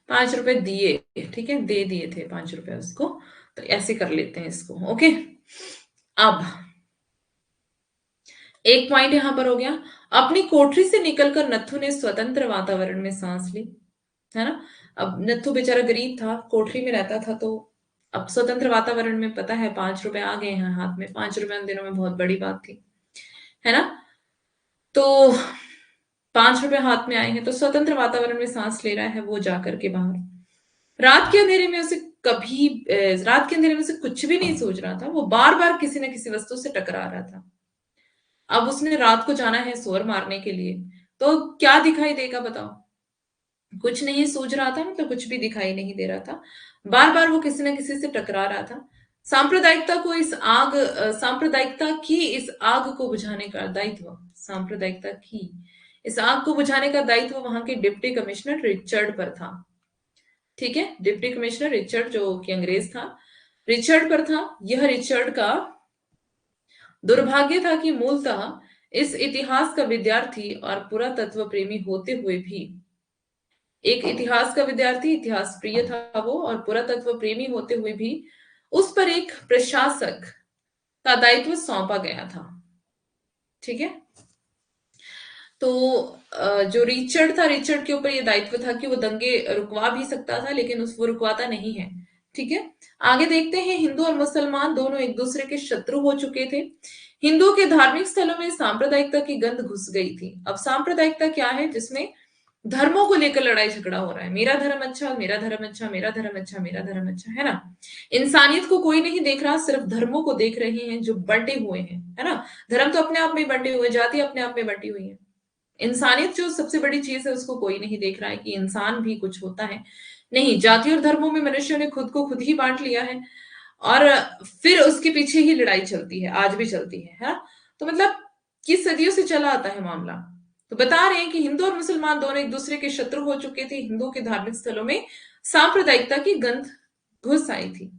5 रुपए दिए, ठीक है, दे दिए थे 5 रुपए उसको। तो ऐसे कर लेते हैं इसको, ओके। अब एक पॉइंट यहां पर हो गया। अपनी कोठरी से निकलकर नत्थु ने स्वतंत्र वातावरण में सांस ली, है ना। अब नत्थु बेचारा गरीब था, कोठरी में रहता था, तो अब स्वतंत्र वातावरण में, पता है 5 रुपए आ गए हैं हाथ में, 5 रुपए उन दिनों में बहुत बड़ी बात थी, है ना। तो 5 रुपए हाथ में आए हैं, तो स्वतंत्र वातावरण में सांस ले रहा है वो जाकर के बाहर। रात के अंधेरे में उसे रात के अंधेरे में उसे कुछ भी नहीं सूझ रहा था, वो बार बार किसी न किसी वस्तु से टकरा रहा था। अब उसने रात को जाना है सोर मारने के लिए, तो क्या दिखाई देगा बताओ? कुछ नहीं सूझ रहा था, मतलब कुछ भी दिखाई नहीं दे रहा था। बार बार वो किसी न किसी से टकरा रहा था। सांप्रदायिकता की इस आग को बुझाने का दायित्व सांप्रदायिकता की इस आग को बुझाने का दायित्व वहां के डिप्टी कमिश्नर रिचर्ड पर था। ठीक है, डिप्टी कमिश्नर रिचर्ड, जो कि अंग्रेज था, रिचर्ड पर था। यह रिचर्ड का दुर्भाग्य था कि मूलतः इस इतिहास का विद्यार्थी और पुरातत्व प्रेमी होते हुए भी, एक इतिहास का विद्यार्थी, इतिहास प्रिय था वो, और पुरातत्व प्रेमी होते हुए भी उस पर एक प्रशासक का दायित्व सौंपा गया था। ठीक है, तो जो रिचर्ड था, रिचर्ड के ऊपर यह दायित्व था कि वो दंगे रुकवा भी सकता था, लेकिन वो रुकवाता नहीं है। ठीक है, आगे देखते हैं। हिंदू और मुसलमान दोनों एक दूसरे के शत्रु हो चुके थे। हिंदुओं के धार्मिक स्थलों में सांप्रदायिकता की गंध घुस गई थी। अब सांप्रदायिकता क्या है? जिसमें धर्मों को लेकर लड़ाई झगड़ा हो रहा है, मेरा धर्म अच्छा, मेरा धर्म अच्छा, मेरा धर्म अच्छा, मेरा धर्म अच्छा, है ना। इंसानियत को कोई नहीं देख रहा, सिर्फ धर्मों को देख रहे हैं जो बंटे हुए हैं, है ना। धर्म तो अपने आप में बंटे हुए, जाति अपने आप में बंटी हुई है। इंसानियत जो सबसे बड़ी चीज है उसको कोई नहीं देख रहा है कि इंसान भी कुछ होता है। नहीं, जाति और धर्मों में मनुष्यों ने खुद को खुद ही बांट लिया है, और फिर उसके पीछे ही लड़ाई चलती है, आज भी चलती है ना? तो मतलब कि सदियों से चला आता है मामला। तो बता रहे हैं कि हिंदू और मुसलमान दोनों एक दूसरे के शत्रु हो चुके थे। हिंदुओं के धार्मिक स्थलों में सांप्रदायिकता की गंध घुस आई थी।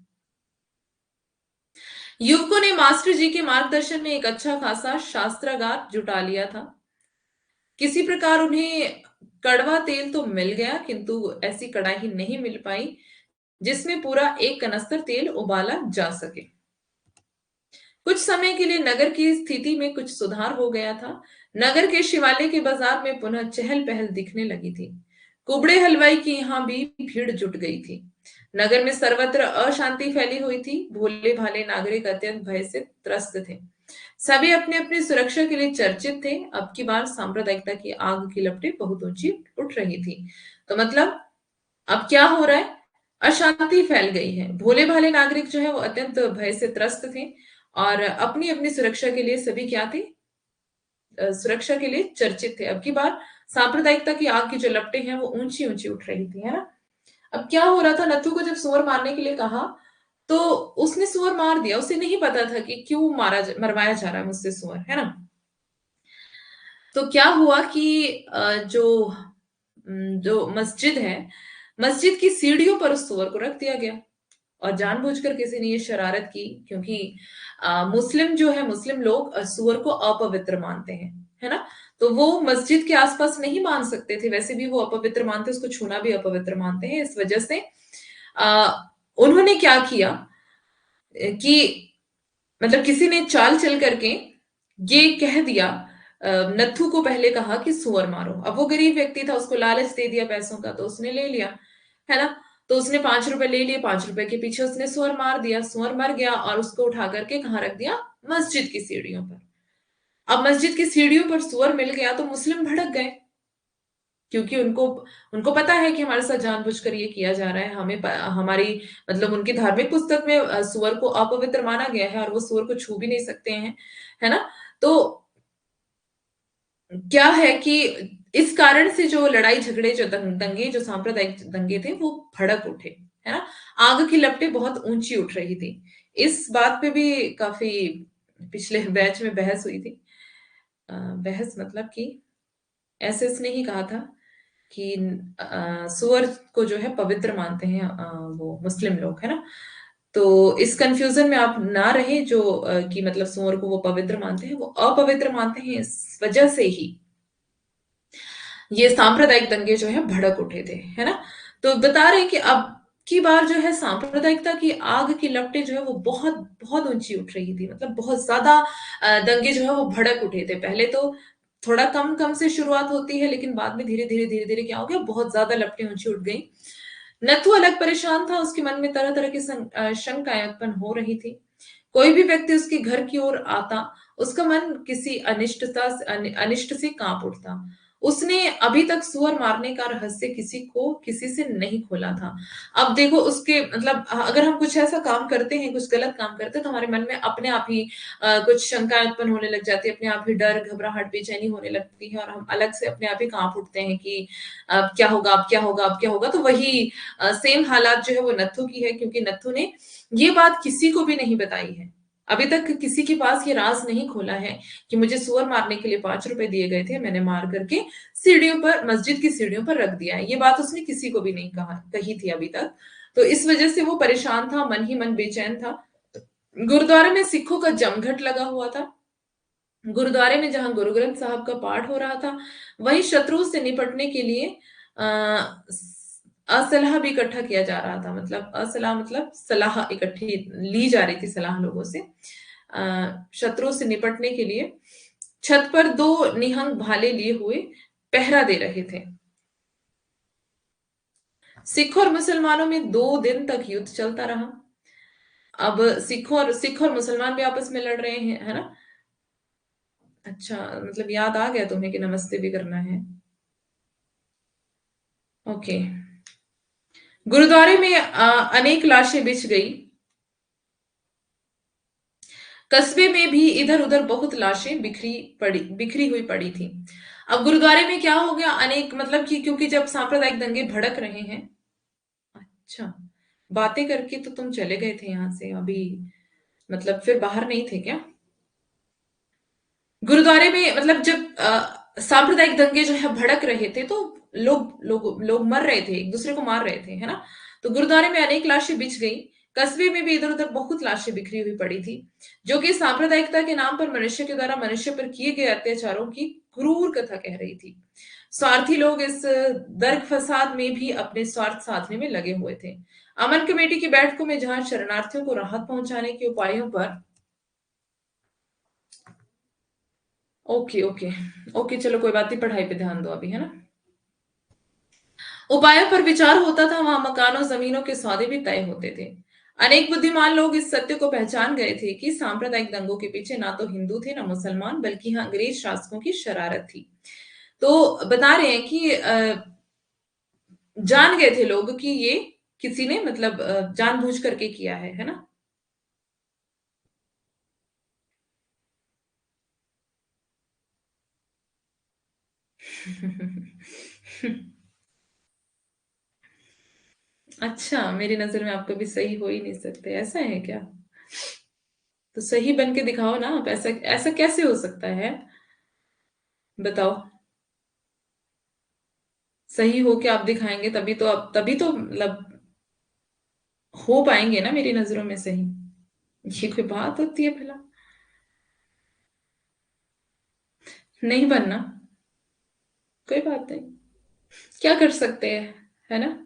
युवकों ने मास्टर जी के मार्गदर्शन में एक अच्छा खासा शास्त्रागार जुटा लिया था। किसी प्रकार उन्हें कड़वा तेल तो मिल गया, किंतु ऐसी कड़ाही नहीं मिल पाई जिसमें पूरा एक कनस्तर तेल उबाला जा सके। कुछ समय के लिए नगर की स्थिति में कुछ सुधार हो गया था। नगर के शिवालय के बाजार में पुनः चहल पहल दिखने लगी थी। कुबड़े हलवाई की यहां भी भीड़ जुट गई थी। नगर में सर्वत्र अशांति फैली हुई थी। भोले भाले नागरिक अत्यंत भय से त्रस्त थे। सभी अपने अपनी सुरक्षा के लिए चर्चित थे। अब की बार सांप्रदायिकता की आग की लपटें बहुत ऊंची उठ रही थी। तो मतलब अब क्या हो रहा है? अशांति फैल गई है। भोले भाले नागरिक जो है वो अत्यंत भय से त्रस्त थे, और अपनी अपनी सुरक्षा के लिए सभी क्या थे? सुरक्षा के लिए चर्चित थे। अब की बार सांप्रदायिकता की आग की जो लपटें हैं वो ऊंची ऊंची उठ रही थी, है ना। अब क्या हो रहा था? नथु को जब सुअर मारने के लिए कहा, तो उसने सुअर मार दिया। उसे नहीं पता था कि क्यों मरवाया जा रहा है मुझसे सुअर, है ना। तो क्या हुआ कि जो मस्जिद है, मस्जिद की सीढ़ियों पर उस सुअर को रख दिया गया, और जानबूझकर किसी ने ये शरारत की, क्योंकि मुस्लिम जो है, मुस्लिम लोग सूअर को अपवित्र मानते हैं, है ना। तो वो मस्जिद के आसपास नहीं मान सकते थे, वैसे भी वो अपवित्र मानते, उसको छूना भी अपवित्र मानते हैं। इस वजह से आ, उन्होंने क्या किया कि मतलब किसी ने चाल चल करके ये कह दिया, नत्थु को पहले कहा कि सुअर मारो। अब वो गरीब व्यक्ति था, उसको लालच दे दिया पैसों का, तो उसने ले लिया, है ना। तो उसने 5 रुपए ले लिए, 5 रुपए के पीछे उसने सुअर मार दिया, सुअर मर गया, और उसको उठा करके कहाँ रख दिया? मस्जिद की सीढ़ियों पर। अब मस्जिद की सीढ़ियों पर सुअर मिल गया तो मुस्लिम भड़क गए, क्योंकि उनको उनको पता है कि हमारे साथ जानबूझकर ये किया जा रहा है। हमारी मतलब उनकी धार्मिक पुस्तक में सुअर को अपवित्र माना गया है, और वो सुअर को छू भी नहीं सकते हैं, है ना। तो क्या है कि इस कारण से जो लड़ाई झगड़े, जो दंगे, जो सांप्रदायिक दंगे थे, वो भड़क उठे, है ना। आग की लपटें बहुत ऊंची उठ रही थी। इस बात पे भी काफी पिछले बैच में बहस हुई थी। बहस मतलब कि ऐसे इसने ही कहा था कि सूअर को जो है पवित्र मानते हैं वो मुस्लिम लोग, है ना। तो इस कंफ्यूजन में आप ना रहे जो कि मतलब सूअर को वो पवित्र मानते हैं, वो अपवित्र मानते हैं, इस वजह से ही ये सांप्रदायिक दंगे जो है भड़क उठे थे, है ना। तो बता रहे हैं कि अब की बार जो है सांप्रदायिकता की आग की लपटें जो है वो बहुत बहुत ऊंची उठ रही थी, मतलब बहुत ज्यादा दंगे जो है वो भड़क उठे थे। पहले तो थोड़ा कम कम से शुरुआत होती है, लेकिन बाद में धीरे धीरे धीरे धीरे क्या हो गया, बहुत ज्यादा लपटें ऊंची उठ गई। नथु अलग परेशान था, उसके मन में तरह तरह की शंकाएं उत्पन्न हो रही थी। कोई भी व्यक्ति उसके घर की ओर आता, उसका मन किसी अनिष्ट से कांप उठता। उसने अभी तक सुअर मारने का रहस्य किसी से नहीं खोला था। अब देखो उसके मतलब अगर हम कुछ ऐसा काम करते हैं, कुछ गलत काम करते हैं, तो हमारे मन में अपने आप ही कुछ शंकाएं उत्पन्न होने लग जाती है, अपने आप ही डर, घबराहट, बेचैनी होने लगती है, और हम अलग से अपने आप ही कांप उठते हैं कि अब क्या होगा, अब क्या होगा, अब क्या होगा। तो वही सेम हालात जो है वो नत्थु की है, क्योंकि नत्थु ने ये बात किसी को भी नहीं बताई है। अभी तक किसी के पास ये राज नहीं खोला है कि मुझे सुअर मारने के लिए 5 रुपए दिए गए थे, मैंने मार करके सीढ़ियों पर, मस्जिद की सीढ़ियों पर रख दिया है। ये बात उसने किसी को भी नहीं कही थी अभी तक। तो इस वजह से वो परेशान था, मन ही मन बेचैन था। गुरुद्वारे में सिखों का जमघट लगा हुआ था। गुरुद्वारे में जहां गुरु ग्रंथ साहब का पाठ हो रहा था, वहीं शत्रु से निपटने के लिए असलाह भी इकट्ठा किया जा रहा था। मतलब असलाह मतलब सलाह इकट्ठी ली जा रही थी, सलाह लोगों से शत्रु से निपटने के लिए छत पर 2 निहंग भाले लिए हुए पहरा दे रहे थे। सिख और मुसलमानों में 2 दिन तक युद्ध चलता रहा। अब सिख और मुसलमान भी आपस में लड़ रहे हैं, है ना। अच्छा, मतलब याद आ गया तुम्हें कि नमस्ते भी करना है। ओके। गुरुद्वारे में अनेक लाशें बिछ गई। कस्बे में भी इधर उधर बहुत लाशें बिखरी हुई पड़ी थी। अब गुरुद्वारे में क्या हो गया, अनेक मतलब कि क्योंकि जब सांप्रदायिक दंगे भड़क रहे हैं। अच्छा, बातें करके तो तुम चले गए थे यहां से अभी, मतलब फिर बाहर नहीं थे क्या? गुरुद्वारे में मतलब जब सांप्रदायिक दंगे जो है भड़क रहे थे, तो लोग मर रहे थे, एक दूसरे को मार रहे थे, है ना। तो गुरुद्वारे में अनेक लाशें बिछ गई। कस्बे में भी इधर उधर बहुत लाशें बिखरी हुई पड़ी थी, जो कि सांप्रदायिकता के नाम पर मनुष्य के द्वारा मनुष्य पर किए गए अत्याचारों की क्रूर कथा कह रही थी। स्वार्थी लोग इस दर्ग फसाद में भी अपने स्वार्थ साधने में लगे हुए थे। अमन कमेटी की बैठकों में जहां शरणार्थियों को राहत पहुंचाने के उपायों पर ओके ओके ओके, चलो कोई बात नहीं, पढ़ाई पे ध्यान दो अभी, है ना। उपायों पर विचार होता था, वहां मकानों जमीनों के सौदे भी तय होते थे। अनेक बुद्धिमान लोग इस सत्य को पहचान गए थे कि सांप्रदायिक दंगों के पीछे ना तो हिंदू थे ना मुसलमान, बल्कि हाँ अंग्रेज शासकों की शरारत थी। तो बता रहे हैं कि जान गए थे लोग कि ये किसी ने मतलब जानबूझ करके किया है ना। अच्छा, मेरी नजर में आप कभी सही हो ही नहीं सकते, ऐसा है क्या? तो सही बन के दिखाओ ना आप, ऐसा ऐसा कैसे हो सकता है? बताओ। सही हो के आप दिखाएंगे तभी तो मतलब हो पाएंगे ना मेरी नजरों में सही। ये कोई बात होती है भला? नहीं बनना, कोई बात नहीं, क्या कर सकते हैं, है ना।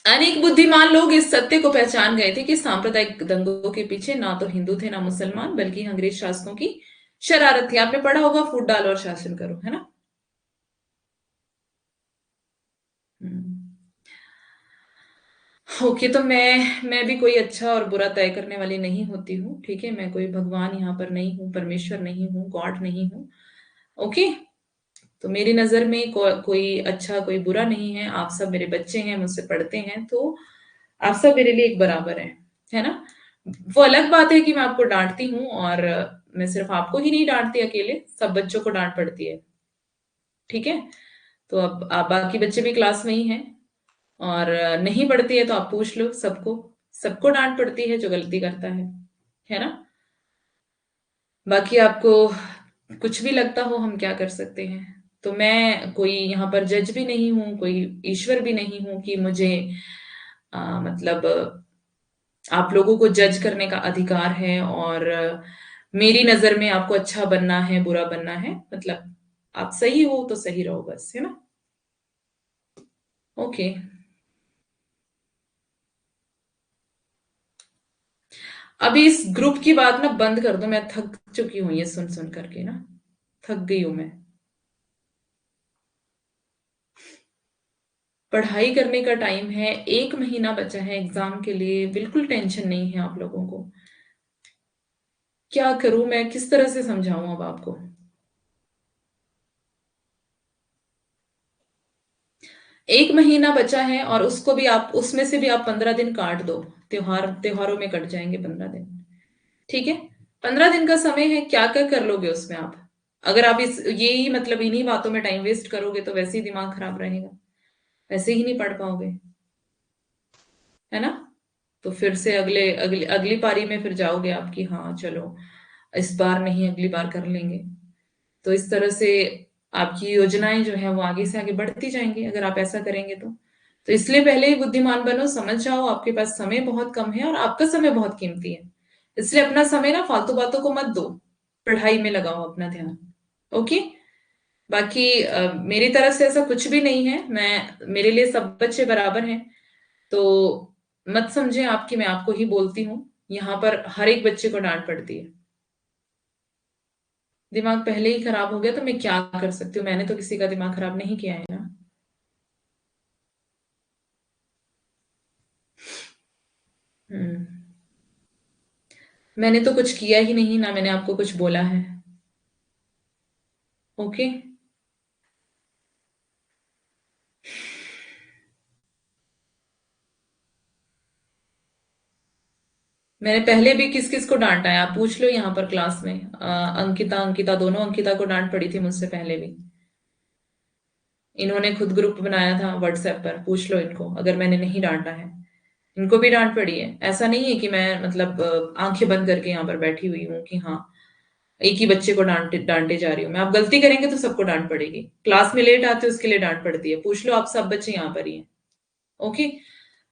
अनेक बुद्धिमान लोग इस सत्य को पहचान गए थे कि सांप्रदायिक दंगों के पीछे ना तो हिंदू थे ना मुसलमान, बल्कि अंग्रेज शासकों की शरारत थी। आपने पढ़ा होगा फूट डालो और शासन करो, है ना। हम्म। ओके, तो मैं भी कोई अच्छा और बुरा तय करने वाली नहीं होती हूँ, ठीक है। मैं कोई भगवान यहाँ पर नहीं हूँ, परमेश्वर नहीं हूँ, गॉड नहीं हूँ। ओके। तो मेरी नजर में कोई अच्छा कोई बुरा नहीं है। आप सब मेरे बच्चे हैं, मुझसे पढ़ते हैं, तो आप सब मेरे लिए एक बराबर है ना। वो अलग बात है कि मैं आपको डांटती हूँ, और मैं सिर्फ आपको ही नहीं डांटती अकेले, सब बच्चों को डांट पड़ती है, ठीक है। तो अब आप बाकी बच्चे भी क्लास में ही हैं, और नहीं पढ़ती है तो आप पूछ लो सबको, सबको डांट पड़ती है जो गलती करता है ना? बाकी आपको कुछ भी लगता हो, हम क्या कर सकते हैं? तो मैं कोई यहाँ पर जज भी नहीं हूँ, कोई ईश्वर भी नहीं हूँ कि मुझे मतलब आप लोगों को जज करने का अधिकार है और मेरी नजर में आपको अच्छा बनना है, बुरा बनना है। मतलब आप सही हो तो सही रहो बस, है ना? ओके। अभी इस ग्रुप की बात ना बंद कर दो, मैं थक चुकी हूँ ये सुन सुन करके ना, थक गई हूँ मैं। पढ़ाई करने का टाइम है, 1 महीना बचा है एग्जाम के लिए, बिल्कुल टेंशन नहीं है आप लोगों को। क्या करूं मैं, किस तरह से समझाऊं अब आपको? 1 महीना बचा है और उसको भी आप, उसमें से भी आप 15 दिन काट दो। त्योहारों में कट जाएंगे 15 दिन। ठीक है? 15 दिन का समय है, क्या क्या कर लोगे उसमें आप? अगर आप इस यही मतलब इन्हीं बातों में टाइम वेस्ट करोगे तो वैसे ही दिमाग खराब रहेगा, वैसे ही नहीं पढ़ पाओगे, है ना? तो फिर से अगले अगली अगली पारी में फिर जाओगे आप कि हाँ चलो इस बार नहीं, अगली बार कर लेंगे। तो इस तरह से आपकी योजनाएं जो है वो आगे से आगे बढ़ती जाएंगी अगर आप ऐसा करेंगे तो इसलिए पहले ही बुद्धिमान बनो, समझ जाओ आपके पास समय बहुत कम है और आपका समय बहुत कीमती है। इसलिए अपना समय ना फालतू बातों को मत दो, पढ़ाई में लगाओ अपना ध्यान। ओके? बाकी मेरी तरफ से ऐसा कुछ भी नहीं है, मैं, मेरे लिए सब बच्चे बराबर हैं। तो मत समझे आपकी, मैं आपको ही बोलती हूँ, यहाँ पर हर एक बच्चे को डांट पड़ती है। दिमाग पहले ही खराब हो गया तो मैं क्या कर सकती हूँ? मैंने तो किसी का दिमाग खराब नहीं किया है ना। हम्म। मैंने तो कुछ किया ही नहीं ना, मैंने आपको कुछ बोला है। ओके? मैंने पहले भी किस किस को डांटा है आप पूछ लो यहाँ पर क्लास में। अंकिता अंकिता दोनों अंकिता को डांट पड़ी थी मुझसे पहले भी। इन्होंने खुद ग्रुप बनाया था व्हाट्सएप पर, पूछ लो इनको अगर मैंने नहीं डांटा है। इनको भी डांट पड़ी है, ऐसा नहीं है कि मैं मतलब आंखें बंद करके यहाँ पर बैठी हुई हूँ कि हाँ एक ही बच्चे को डांटे डांटे जा रही हूँ मैं। आप गलती करेंगे तो सबको डांट पड़ेगी, क्लास में लेट आते हो उसके लिए डांट पड़ती है, पूछ लो आप सब बच्चे यहाँ पर ही हैं। ओके?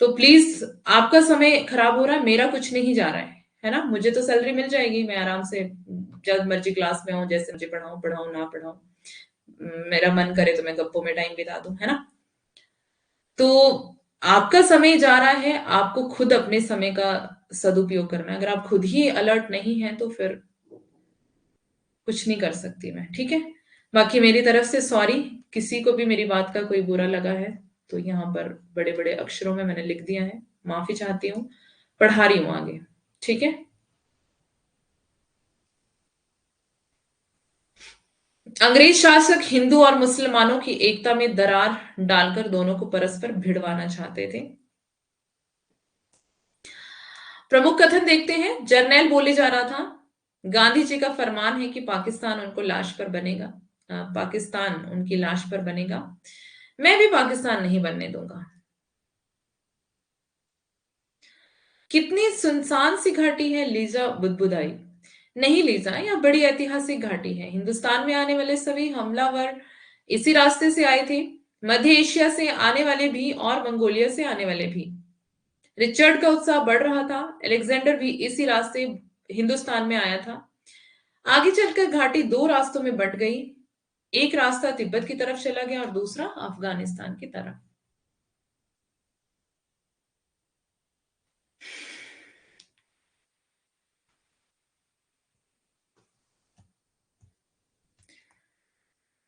तो प्लीज, आपका समय खराब हो रहा है, मेरा कुछ नहीं जा रहा है ना? मुझे तो सैलरी मिल जाएगी, मैं आराम से जब मर्जी क्लास में हूँ, जैसे मुझे पढ़ाऊँ पढ़ाऊँ ना पढ़ाऊँ, मेरा मन करे तो मैं गप्पों में टाइम बिता दूं, है ना? तो आपका समय जा रहा है, आपको खुद अपने समय का सदुपयोग करना है। अगर आप खुद ही अलर्ट नहीं है तो फिर कुछ नहीं कर सकती मैं, ठीक है? बाकी मेरी तरफ से सॉरी, किसी को भी मेरी बात का कोई बुरा लगा है तो यहाँ पर बड़े बड़े अक्षरों में मैंने लिख दिया है, माफी चाहती हूँ, पढ़ा रही हूँ आगे। ठीक है? अंग्रेज शासक हिंदू और मुसलमानों की एकता में दरार डालकर दोनों को परस्पर भिड़वाना चाहते थे। प्रमुख कथन देखते हैं। जर्नैल बोले जा रहा था, गांधी जी का फरमान है कि पाकिस्तान उनको लाश पर बनेगा, पाकिस्तान उनकी लाश पर बनेगा, मैं भी पाकिस्तान नहीं बनने दूंगा। कितनी सुनसान सी घाटी है, लीजा बुदबुदाई। नहीं लीजा, यह बड़ी ऐतिहासिक घाटी है, हिंदुस्तान में आने वाले सभी हमलावर इसी रास्ते से आए थे, मध्य एशिया से आने वाले भी और मंगोलिया से आने वाले भी। रिचर्ड का उत्साह बढ़ रहा था, अलेक्जेंडर भी इसी रास्ते हिंदुस्तान में आया था। आगे चलकर घाटी दो रास्तों में बंट गई, एक रास्ता तिब्बत की तरफ चला गया और दूसरा अफगानिस्तान की तरफ।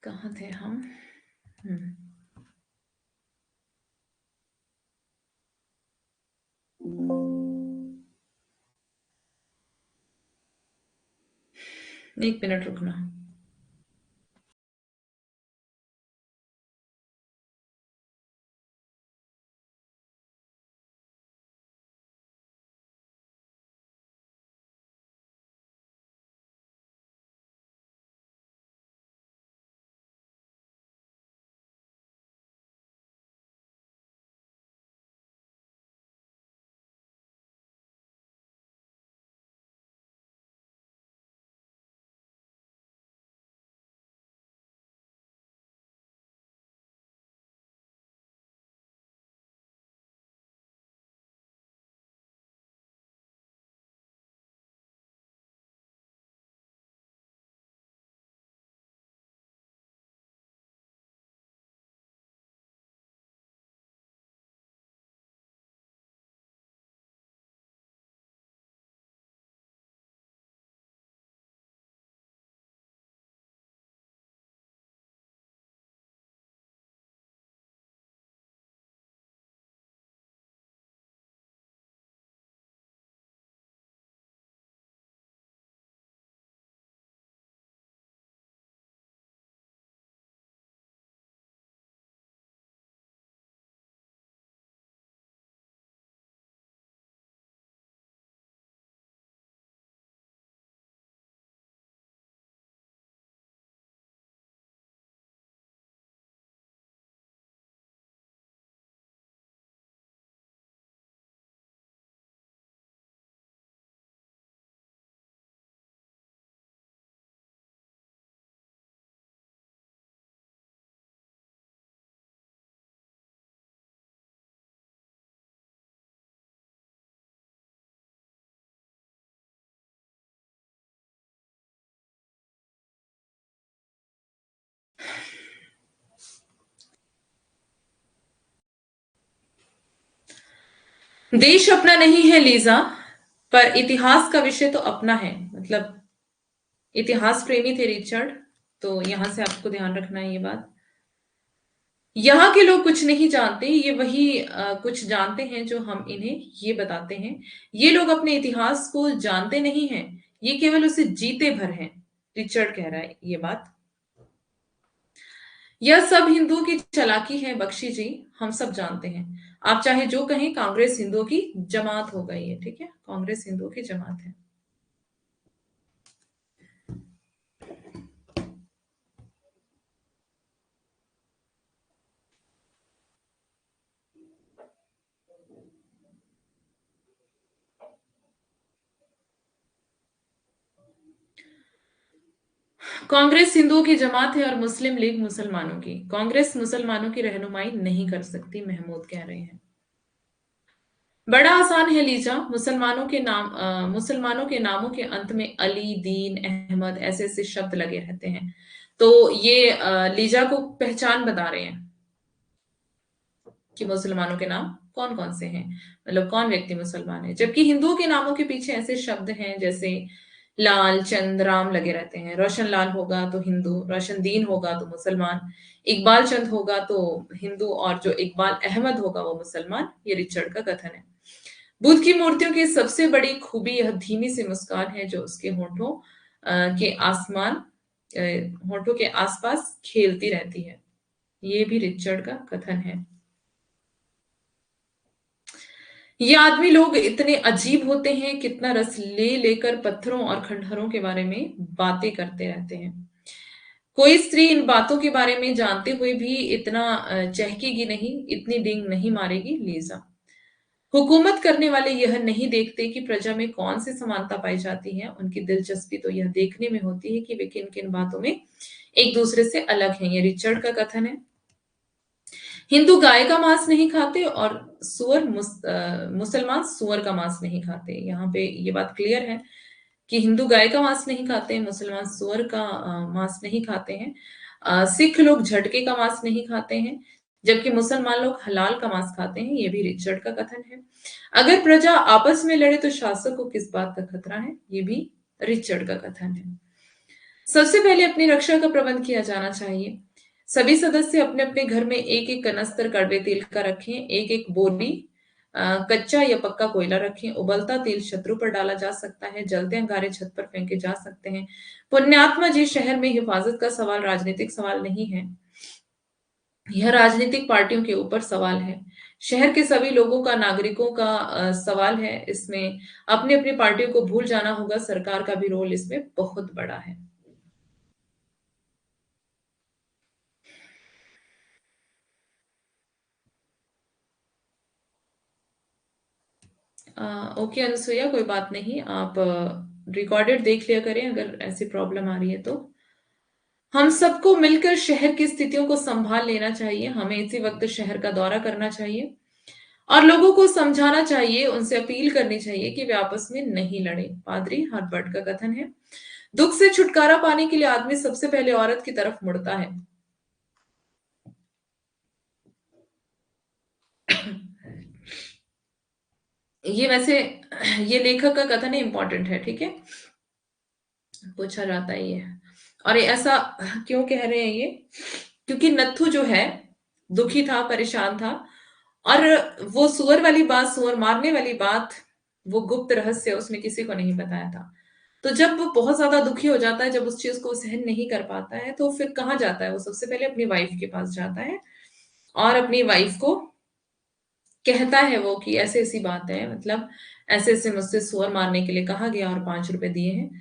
कहाँ थे हम? हम्म, एक मिनट रुकना। देश अपना नहीं है लीजा, पर इतिहास का विषय तो अपना है। मतलब इतिहास प्रेमी थे रिचर्ड, तो यहां से आपको ध्यान रखना है ये बात। यहाँ के लोग कुछ नहीं जानते, ये वही कुछ जानते हैं जो हम इन्हें ये बताते हैं। ये लोग अपने इतिहास को जानते नहीं हैं, ये केवल उसे जीते भर हैं। रिचर्ड कह रहा है ये बात। यह सब हिंदुओं की चालाकी है बख्शी जी, हम सब जानते हैं। आप चाहे जो कहें, कांग्रेस हिंदुओं की जमात हो गई है, ठीक है, कांग्रेस हिंदुओं की जमात है। कांग्रेस हिंदुओं की जमात है और मुस्लिम लीग मुसलमानों की। कांग्रेस मुसलमानों की रहनुमाई नहीं कर सकती, महमूद कह रहे हैं। बड़ा आसान है लीजा, मुसलमानों के नामों के अंत में अली, दीन, अहमद ऐसे ऐसे शब्द लगे रहते हैं। तो ये लीजा को पहचान बता रहे हैं कि मुसलमानों के नाम कौन कौन से हैं, मतलब कौन व्यक्ति मुसलमान है। जबकि हिंदुओं के नामों के पीछे ऐसे शब्द हैं जैसे लाल, चंद, राम लगे रहते हैं। रोशन लाल होगा तो हिंदू, रोशन दीन होगा तो मुसलमान, इकबाल चंद होगा तो हिंदू, और जो इकबाल अहमद होगा वो मुसलमान। ये रिचर्ड का कथन है। बुद्ध की मूर्तियों की सबसे बड़ी खूबी यह धीमी सी मुस्कान है जो उसके होठों के आसपास खेलती रहती है। ये भी रिचर्ड का कथन है। ये आदमी लोग इतने अजीब होते हैं, कितना रस ले लेकर पत्थरों और खंडहरों के बारे में बातें करते रहते हैं। कोई स्त्री इन बातों के बारे में जानते हुए भी इतना चहकेगी नहीं, इतनी डींग नहीं मारेगी लीजा। हुकूमत करने वाले यह नहीं देखते कि प्रजा में कौन सी समानता पाई जाती है, उनकी दिलचस्पी तो यह देखने में होती है कि वे किन किन बातों में एक दूसरे से अलग हैं। ये रिचर्ड का कथन है। हिंदू गाय का मांस नहीं खाते और मुसलमान सुअर का मांस नहीं खाते। यहाँ पे ये बात क्लियर है कि हिंदू गाय का मांस नहीं खाते, मुसलमान सुअर का मांस नहीं खाते हैं। सिख लोग झटके का मांस नहीं खाते हैं, जबकि मुसलमान लोग हलाल का मांस खाते हैं। ये भी रिचर्ड का कथन है। अगर प्रजा आपस में लड़े तो शासक को किस बात का खतरा है, ये भी रिचर्ड का कथन है। सबसे पहले अपनी रक्षा का प्रबंध किया जाना चाहिए। सभी सदस्य अपने अपने घर में एक एक कनस्तर कड़वे तेल का रखें, एक एक बोरी कच्चा या पक्का कोयला रखें। उबलता तेल शत्रु पर डाला जा सकता है, जलते अंगारे छत पर फेंके जा सकते हैं। पुण्यात्मा जी, शहर में हिफाजत का सवाल राजनीतिक सवाल नहीं है, यह राजनीतिक पार्टियों के ऊपर सवाल है। शहर के सभी लोगों का, नागरिकों का सवाल है। इसमें अपनी अपनी पार्टियों को भूल जाना होगा, सरकार का भी रोल इसमें बहुत बड़ा है। ओके अनुसुईया, कोई बात नहीं, आप रिकॉर्डेड देख लिया करें अगर ऐसी प्रॉब्लम आ रही है तो। हम सबको मिलकर शहर की स्थितियों को संभाल लेना चाहिए। हमें इसी वक्त शहर का दौरा करना चाहिए और लोगों को समझाना चाहिए, उनसे अपील करनी चाहिए कि वे आपस में नहीं लड़े। पादरी हर्बर्ट का कथन है। दुख से छुटकारा पाने के लिए आदमी सबसे पहले औरत की तरफ मुड़ता है। ये वैसे ये लेखक का कथन है, इंपॉर्टेंट है, ठीक है, पूछा जाता है ये। और ये ऐसा क्यों कह रहे हैं ये, क्योंकि नत्थु जो है दुखी था, परेशान था, और वो सुअर वाली बात, सुअर मारने वाली बात, वो गुप्त रहस्य उसने किसी को नहीं बताया था। तो जब वो बहुत ज्यादा दुखी हो जाता है, जब उस चीज को सहन नहीं कर पाता है, तो फिर कहाँ जाता है वो, सबसे पहले अपनी वाइफ के पास जाता है और अपनी वाइफ को कहता है वो कि ऐसे ऐसी बात है, मतलब ऐसे ऐसे मुझसे सुअर मारने के लिए कहा गया और 5 रुपए दिए हैं।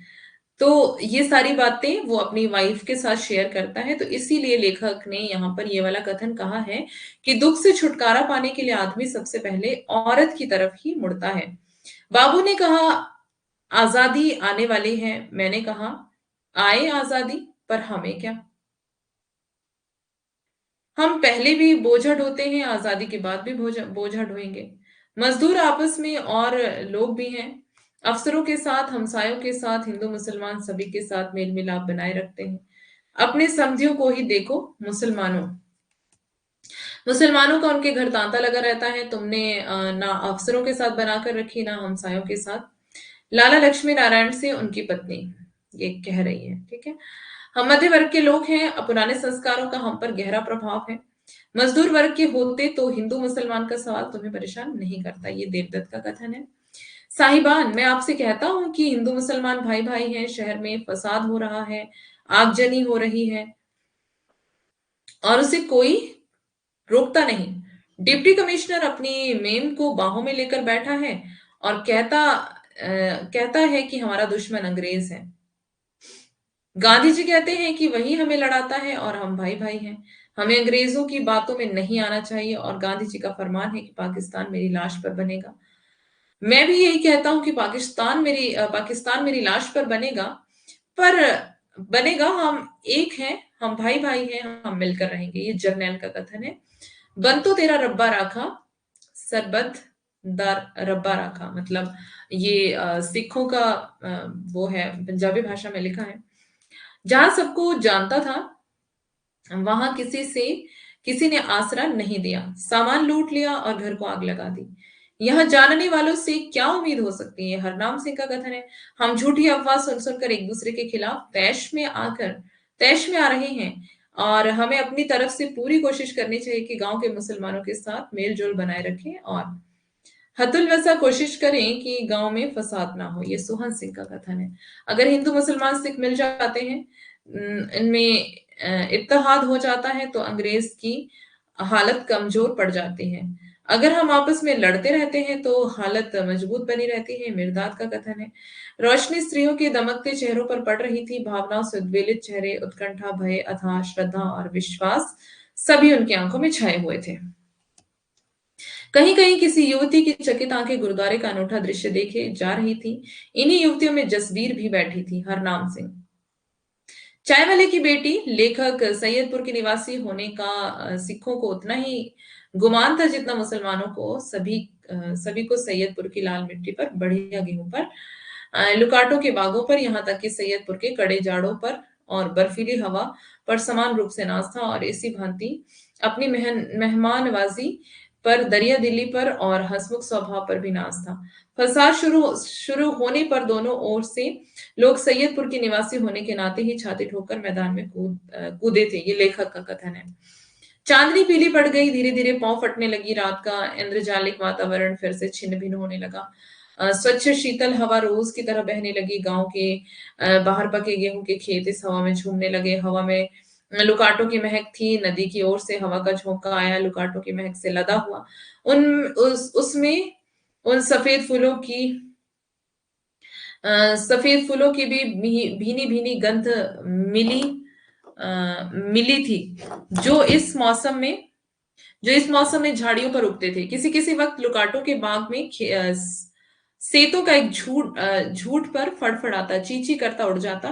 तो ये सारी बातें वो अपनी वाइफ के साथ शेयर करता है। तो इसीलिए लेखक ने यहाँ पर ये वाला कथन कहा है कि दुख से छुटकारा पाने के लिए आदमी सबसे पहले औरत की तरफ ही मुड़ता है। बाबू ने कहा आजादी आने वाली है। मैंने कहा आए आजादी, पर हमें क्या, हम पहले भी बोझा ढोते हैं, आजादी के बाद भी बोझा बोझा ढोएंगे। मजदूर आपस में और लोग भी हैं, अफसरों के साथ, हमसायों के साथ, हिंदू मुसलमान सभी के साथ मेल मिलाप बनाए रखते हैं। अपने समधियों को ही देखो मुसलमानों, मुसलमानों का उनके घर तांता लगा रहता है, तुमने ना अफसरों के साथ बनाकर रखी ना हमसायों के साथ। लाला लक्ष्मी नारायण से उनकी पत्नी ये कह रही है, ठीक है। हम मध्य वर्ग के लोग हैं, पुराने संस्कारों का हम पर गहरा प्रभाव है। मजदूर वर्ग के होते तो हिंदू मुसलमान का सवाल तुम्हें परेशान नहीं करता, ये देवदत्त का कथन है। साहिबान, मैं आपसे कहता हूं कि हिंदू मुसलमान भाई भाई हैं, शहर में फसाद हो रहा है, आगजनी हो रही है और उसे कोई रोकता नहीं। डिप्टी कमिश्नर अपनी मेम को बाहों में लेकर बैठा है और कहता है कि हमारा दुश्मन अंग्रेज है। गांधी जी कहते हैं कि वही हमें लड़ाता है और हम भाई भाई हैं। हमें अंग्रेजों की बातों में नहीं आना चाहिए और गांधी जी का फरमान है कि पाकिस्तान मेरी लाश पर बनेगा। मैं भी यही कहता हूं कि पाकिस्तान मेरी लाश पर बनेगा, पर बनेगा, हम एक हैं, हम भाई भाई हैं, हम मिलकर रहेंगे। ये जर्नैल का कथन है। बन तो तेरा रब्बा राखा, सरबत दार रब्बा राखा, मतलब ये सिखों का वो है, पंजाबी भाषा में लिखा है। जहां सबको जानता था वहां किसी ने आसरा नहीं दिया, सामान लूट लिया और घर को आग लगा दी। यहां जानने वालों से क्या उम्मीद हो सकती है? हरनाम सिंह का कथन है, हम झूठी अफवाह सुन सुनकर एक दूसरे के खिलाफ तैश में आ रहे हैं और हमें अपनी तरफ से पूरी कोशिश करनी चाहिए कि गांव के मुसलमानों के साथ मेल जोल बनाए रखें और हतुल वैसा कोशिश करें कि गांव में फसाद ना हो। ये सोहन सिंह का कथन है। अगर हिंदू मुसलमान सिख मिल जाते हैं, इनमें इत्तेहाद हो जाता है तो अंग्रेज की हालत कमजोर पड़ जाती है। अगर हम आपस में लड़ते रहते हैं तो हालत मजबूत बनी रहती है। मिर्दाद का कथन है, रोशनी स्त्रियों के दमकते चेहरों पर पड़ रही थी, भावनाओं से उद्वेलित चेहरे, उत्कंठा, भय, अथाह श्रद्धा और विश्वास सभी उनकी आंखों में छाए हुए थे। कहीं कहीं किसी युवती की चकित आंखें गुरुद्वारे का अनूठा दृश्य देखे जा रही थी। इन्हीं युवतियों में जसबीर भी बैठी थी, हरनाम सिंह। चाय वाले की बेटी लेखक सैयदपुर की निवासी होने का सिखों को उतना ही गुमान था जितना मुसलमानों को। सभी को सैयदपुर की लाल मिट्टी पर, बढ़िया गेहूं पर, लुकाटों के बागों पर, यहाँ तक कि सैयदपुर के कड़े जाड़ों पर और बर्फीली हवा पर समान रूप से नाज था और इसी भांति अपनी मेहमान नवाजी पर, दरिया दिली पर और हंसमुख स्वभाव पर भी नाज था। फसाद शुरू होने पर दोनों ओर से लोग सैयदपुर के निवासी होने के नाते ही छाती ठोकर मैदान में कूदे थे। ये लेखक का कथन है। चांदनी पीली पड़ गई, धीरे धीरे पांव फटने लगी, रात का इंद्रजालिक वातावरण फिर से छिन्न भिन्न होने लगा। स्वच्छ शीतल हवा रोज की तरह बहने लगी। गांव के बाहर पके गेहूं के खेत इस हवा में झूमने लगे। हवा में लुकाटों की महक थी। नदी की ओर से हवा का झोंका आया, लुकाटों की महक से लदा हुआ। उन उसमें उन सफेद फूलों की भी भीनी भीनी गंध मिली मिली थी, जो इस मौसम में झाड़ियों पर उगते थे। किसी किसी वक्त लुकाटों के बाग में सेतों का एक झूठ पर फड़फड़ाता, चींची करता उड़ जाता।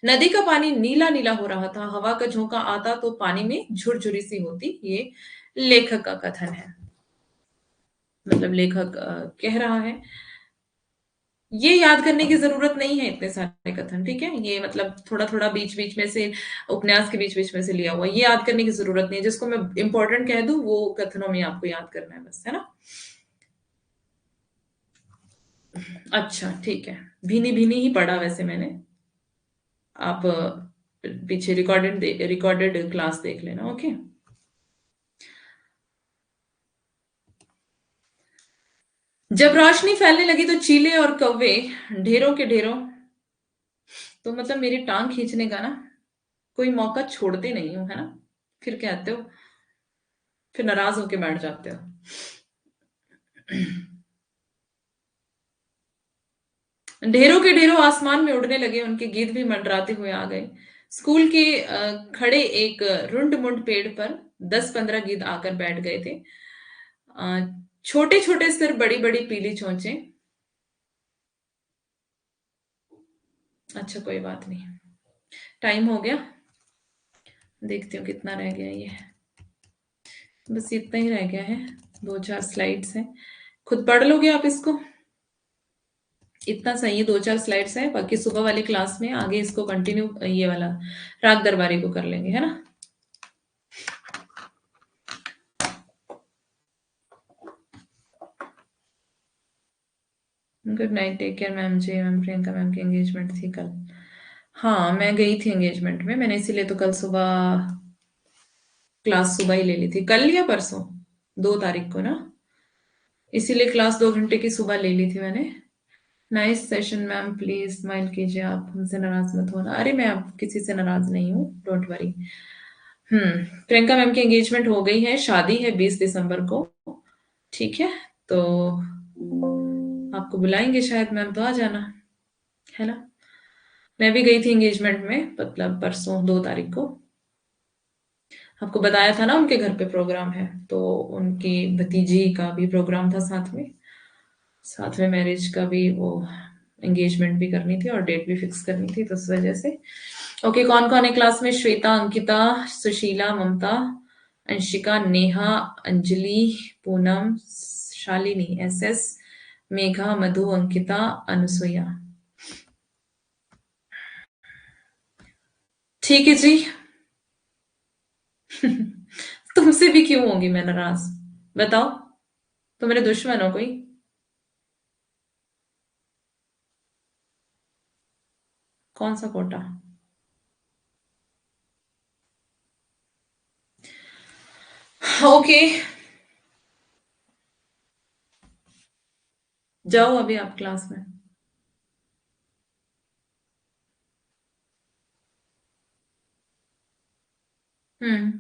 नदी का पानी नीला नीला हो रहा था। हवा का झोंका आता तो पानी में झुरझुरी सी होती। ये लेखक का कथन है, मतलब लेखक कह रहा है। ये याद करने की जरूरत नहीं है इतने सारे कथन, ठीक है। ये मतलब थोड़ा थोड़ा बीच बीच में से, उपन्यास के बीच बीच में से लिया हुआ, ये याद करने की जरूरत नहीं है। जिसको मैं इंपॉर्टेंट कह दूं वो कथनों में आपको याद करना है बस, है ना। अच्छा ठीक है, भीनी भीनी ही पढ़ा वैसे मैंने। आप पीछे रिकॉर्डेड क्लास देख लेना, ओके। जब रोशनी फैलने लगी तो चीले और कौवे ढेरों के ढेरों, तो मतलब मेरी टांग खींचने का ना कोई मौका छोड़ते नहीं हो, है ना। फिर कहते हो, फिर नाराज होके बैठ जाते हो। ढेरों के ढेरों आसमान में उड़ने लगे, उनके गीत भी मंडराते हुए आ गए। स्कूल के खड़े एक रुंड मुंड पेड़ पर 10-15 गीत आकर बैठ गए थे। छोटे छोटे सिर, बड़ी बड़ी पीली चोंचें। अच्छा कोई बात नहीं, टाइम हो गया, देखती हूँ कितना रह गया ये। बस इतना ही रह गया है, 2-4 स्लाइड्स हैं, खुद पढ़ लोगे आप इसको। इतना सही है, 2-4 स्लाइड्स है, बाकी सुबह वाली क्लास में आगे इसको कंटिन्यू, ये वाला राग दरबारी को कर लेंगे, है ना। Good night, take care ma'am ji. Ma'am Priyanka ma'am की एंगेजमेंट थी कल। हाँ, मैं गई थी एंगेजमेंट में, मैंने इसीलिए तो कल सुबह क्लास सुबह ही ले ली थी, कल या परसों, 2 तारीख को ना। इसीलिए क्लास 2 घंटे की सुबह ले ली थी मैंने। Nice session ma'am, please smile कीजिए, आप हमसे नाराज मत होना। अरे मैं आप किसी से नाराज नहीं हूँ, डोंट वरी। प्रियंका मैम की एंगेजमेंट हो गई है, शादी है 20 दिसंबर को। ठीक है, तो आपको बुलाएंगे शायद मैम, तो आ जाना, है ना। मैं भी गई थी एंगेजमेंट में, मतलब परसों 2 तारीख को। आपको बताया था ना उनके घर पे प्रोग्राम है, तो उनकी भतीजी का भी प्रोग्राम था साथ में। साथ में मैरिज का भी वो एंगेजमेंट भी करनी थी और डेट भी फिक्स करनी थी, तो उस वजह से। ओके, कौन कौन है क्लास में? श्वेता, अंकिता, सुशीला, ममता, अंशिका, नेहा, अंजलि, पूनम, शालिनी, एसएस, मेघा, मधु, अंकिता, अनुसुईया। ठीक है जी। तुमसे भी क्यों होंगी मैं नाराज? बताओ, तो मेरे दुश्मन हो कोई? कौन सा कोटा? ओके, जाओ अभी आप क्लास में।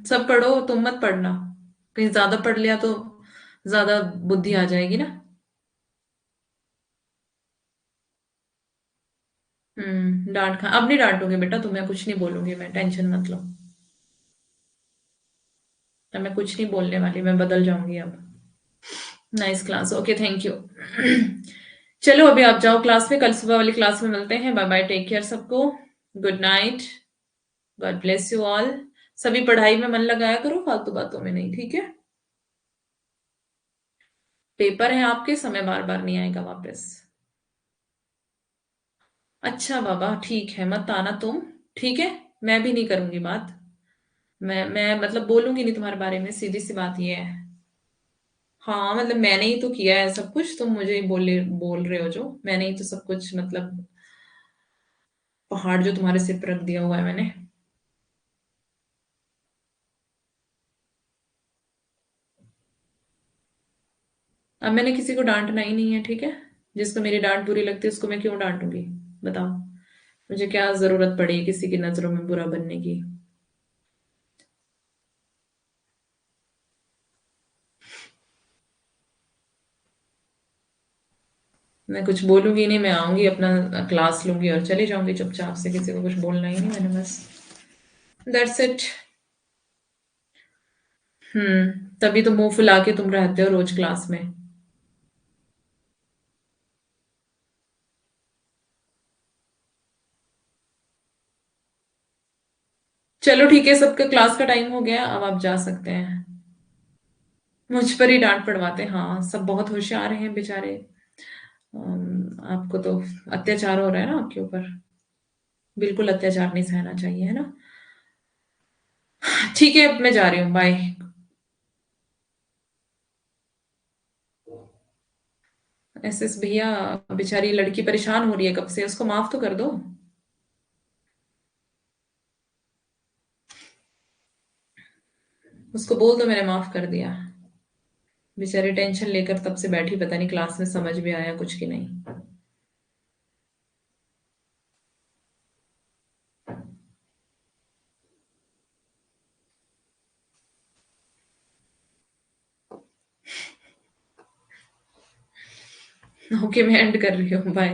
सब पढ़ो, तुम मत पढ़ना। कहीं ज्यादा पढ़ लिया तो ज्यादा बुद्धि आ जाएगी ना। डांट खा, अब नहीं डांटूंगी बेटा तुम्हें, कुछ नहीं बोलूंगी मैं, टेंशन मत लो। अब मैं कुछ नहीं बोलने वाली, मैं बदल जाऊंगी अब। Nice class, okay, thank you. चलो अभी आप जाओ क्लास में, कल सुबह वाली क्लास में मिलते हैं। बाय बाय, टेक केयर सबको। Good night. God bless you all. सभी पढ़ाई में मन लगाया करो, फालतू बातों में नहीं, ठीक है। पेपर है आपके, समय बार बार नहीं आएगा वापस। अच्छा बाबा, ठीक है, मत आना तुम। ठीक है, मैं भी नहीं करूंगी बात। मैं मतलब बोलूंगी नहीं तुम्हारे बारे में, सीधी सी बात ये है। हाँ मतलब मैंने ही तो किया है सब कुछ, तुम मुझे ही बोल रहे हो जो, मैंने ही तो सब कुछ मतलब पहाड़ जो तुम्हारे सिर पर रख दिया हुआ है मैंने। अब मैंने किसी को डांटना ही नहीं है, ठीक है। जिसको मेरी डांट बुरी लगती है उसको मैं क्यों डांटूंगी? बताओ, मुझे क्या जरूरत पड़ी किसी की नजरों में बुरा बनने की? मैं कुछ बोलूंगी नहीं, मैं आऊंगी अपना क्लास लूंगी और चली जाऊंगी चुपचाप से, किसी को कुछ बोलना ही नहीं मैंने, बस। That's it. तभी तो मुंह फुला के तुम रहते हो रोज क्लास में। चलो ठीक है, सबका क्लास का टाइम हो गया, अब आप जा सकते हैं। मुझ पर ही डांट पड़वाते हैं, हाँ सब बहुत होशियार हैं बेचारे। आपको तो अत्याचार हो रहा है ना आपके ऊपर। बिल्कुल अत्याचार नहीं सहना चाहिए, है ना। ठीक है, अब मैं जा रही हूँ, बाय। एसएस भैया, बेचारी लड़की परेशान हो रही है कब से, उसको माफ तो कर दो। उसको बोल दो मैंने माफ कर दिया। बेचारी टेंशन लेकर तब से बैठी, पता नहीं क्लास में समझ भी आया कुछ कि नहीं। ओके, मैं एंड कर रही हूँ, बाय।